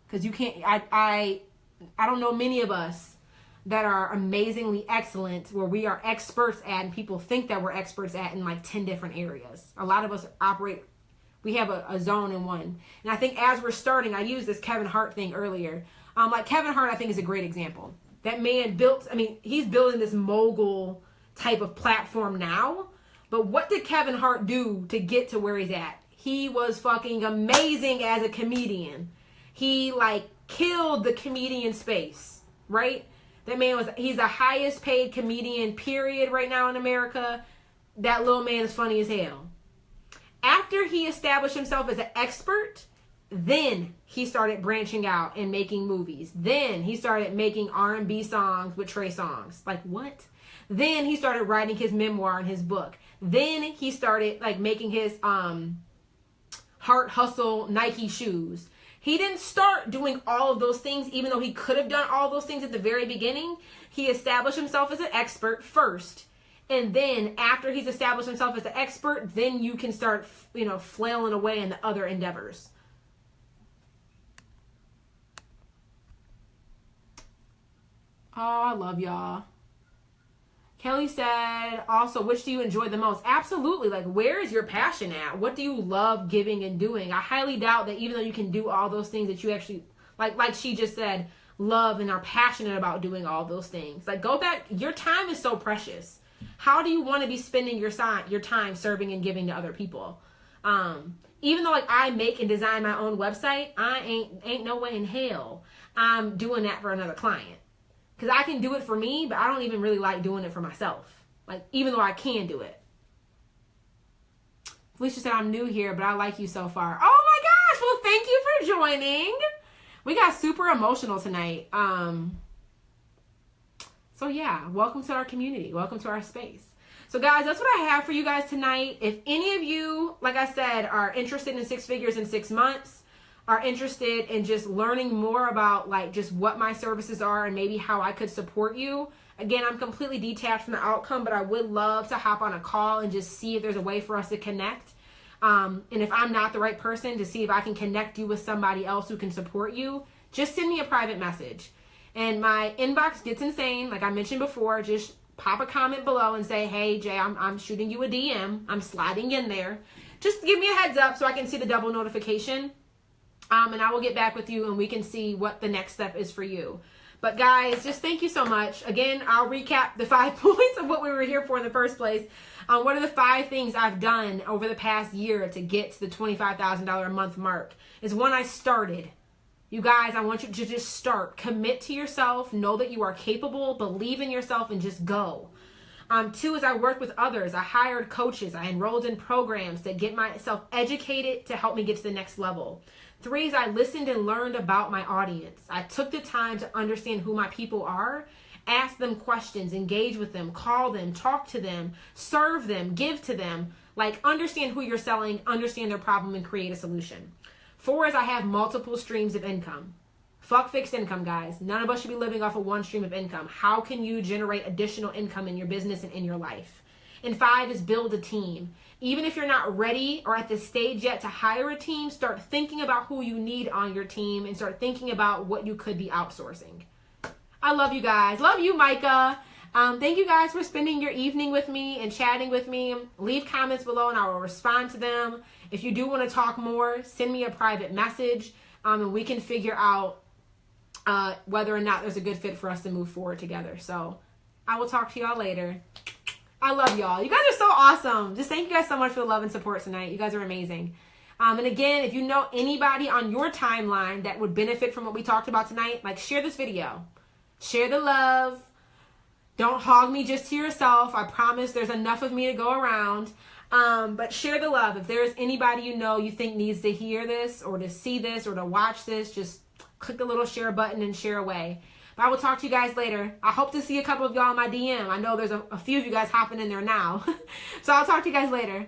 Because you can't, I don't know many of us that are amazingly excellent where we are experts at and people think that we're experts at in like 10 different areas. A lot of us we have a zone in one. And I think as we're starting, I used this Kevin Hart thing earlier. Like Kevin Hart, I think is a great example. That man he's building this mogul type of platform now. But what did Kevin Hart do to get to where he's at? He was fucking amazing as a comedian. He killed the comedian space, right? That man he's the highest paid comedian period right now in America. That little man is funny as hell. After he established himself as an expert, then he started branching out and making movies. Then he started making R&B songs with Trey Songz. Like what? Then he started writing his memoir and his book. Then he started making his Heart Hustle Nike shoes. He didn't start doing all of those things, even though he could have done all those things at the very beginning. He established himself as an expert first. And then after he's established himself as an expert, then you can start, flailing away in the other endeavors. Oh, I love y'all. Kelly said, also, which do you enjoy the most? Absolutely. Where is your passion at? What do you love giving and doing? I highly doubt that even though you can do all those things that you actually, like she just said, love and are passionate about doing all those things. Go back. Your time is so precious. How do you want to be spending your time serving and giving to other people? Even though I make and design my own website, I ain't no way in hell I'm doing that for another client. Because I can do it for me, but I don't even really like doing it for myself. Even though I can do it. Felicia said, I'm new here, but I like you so far. Oh my gosh! Well, thank you for joining. We got super emotional tonight. So yeah, welcome to our community. Welcome to our space. So guys, that's what I have for you guys tonight. If any of you, like I said, are interested in 6 figures in 6 months, are interested in just learning more about just what my services are and maybe how I could support you. Again, I'm completely detached from the outcome, but I would love to hop on a call and just see if there's a way for us to connect. And if I'm not the right person, to see if I can connect you with somebody else who can support you, just send me a private message. And my inbox gets insane. Like I mentioned before, just pop a comment below and say, hey, Jay, I'm shooting you a DM. I'm sliding in there. Just give me a heads up so I can see the double notification. And I will get back with you and we can see what the next step is for you. But guys, just thank you so much. Again, I'll recap the 5 points of what we were here for in the first place. What are the 5 things I've done over the past year to get to the $25,000 a month mark? Is one, I started. You guys, I want you to just start. Commit to yourself. Know that you are capable. Believe in yourself and just go. 2 is I worked with others. I hired coaches. I enrolled in programs to get myself educated to help me get to the next level. 3 is I listened and learned about my audience. I took the time to understand who my people are, ask them questions, engage with them, call them, talk to them, serve them, give to them. Like, understand who you're selling, understand their problem, and create a solution. 4 is I have multiple streams of income. Fuck fixed income, guys. None of us should be living off of one stream of income. How can you generate additional income in your business and in your life? And 5 is build a team. Even if you're not ready or at the stage yet to hire a team, start thinking about who you need on your team and start thinking about what you could be outsourcing. I love you guys. Love you, Micah. Thank you guys for spending your evening with me and chatting with me. Leave comments below and I will respond to them. If you do want to talk more, send me a private message and we can figure out whether or not there's a good fit for us to move forward together. So I will talk to y'all later. I love y'all. You guys are so awesome. Just thank you guys so much for the love and support tonight. You guys are amazing. And again, if you know anybody on your timeline that would benefit from what we talked about tonight, like, share this video. Share the love. Don't hog me just to yourself. I promise there's enough of me to go around. But share the love. If there's anybody you know you think needs to hear this or to see this or to watch this, just click the little share button and share away. But I will talk to you guys later. I hope to see a couple of y'all in my DM. I know there's a few of you guys hopping in there now. So I'll talk to you guys later.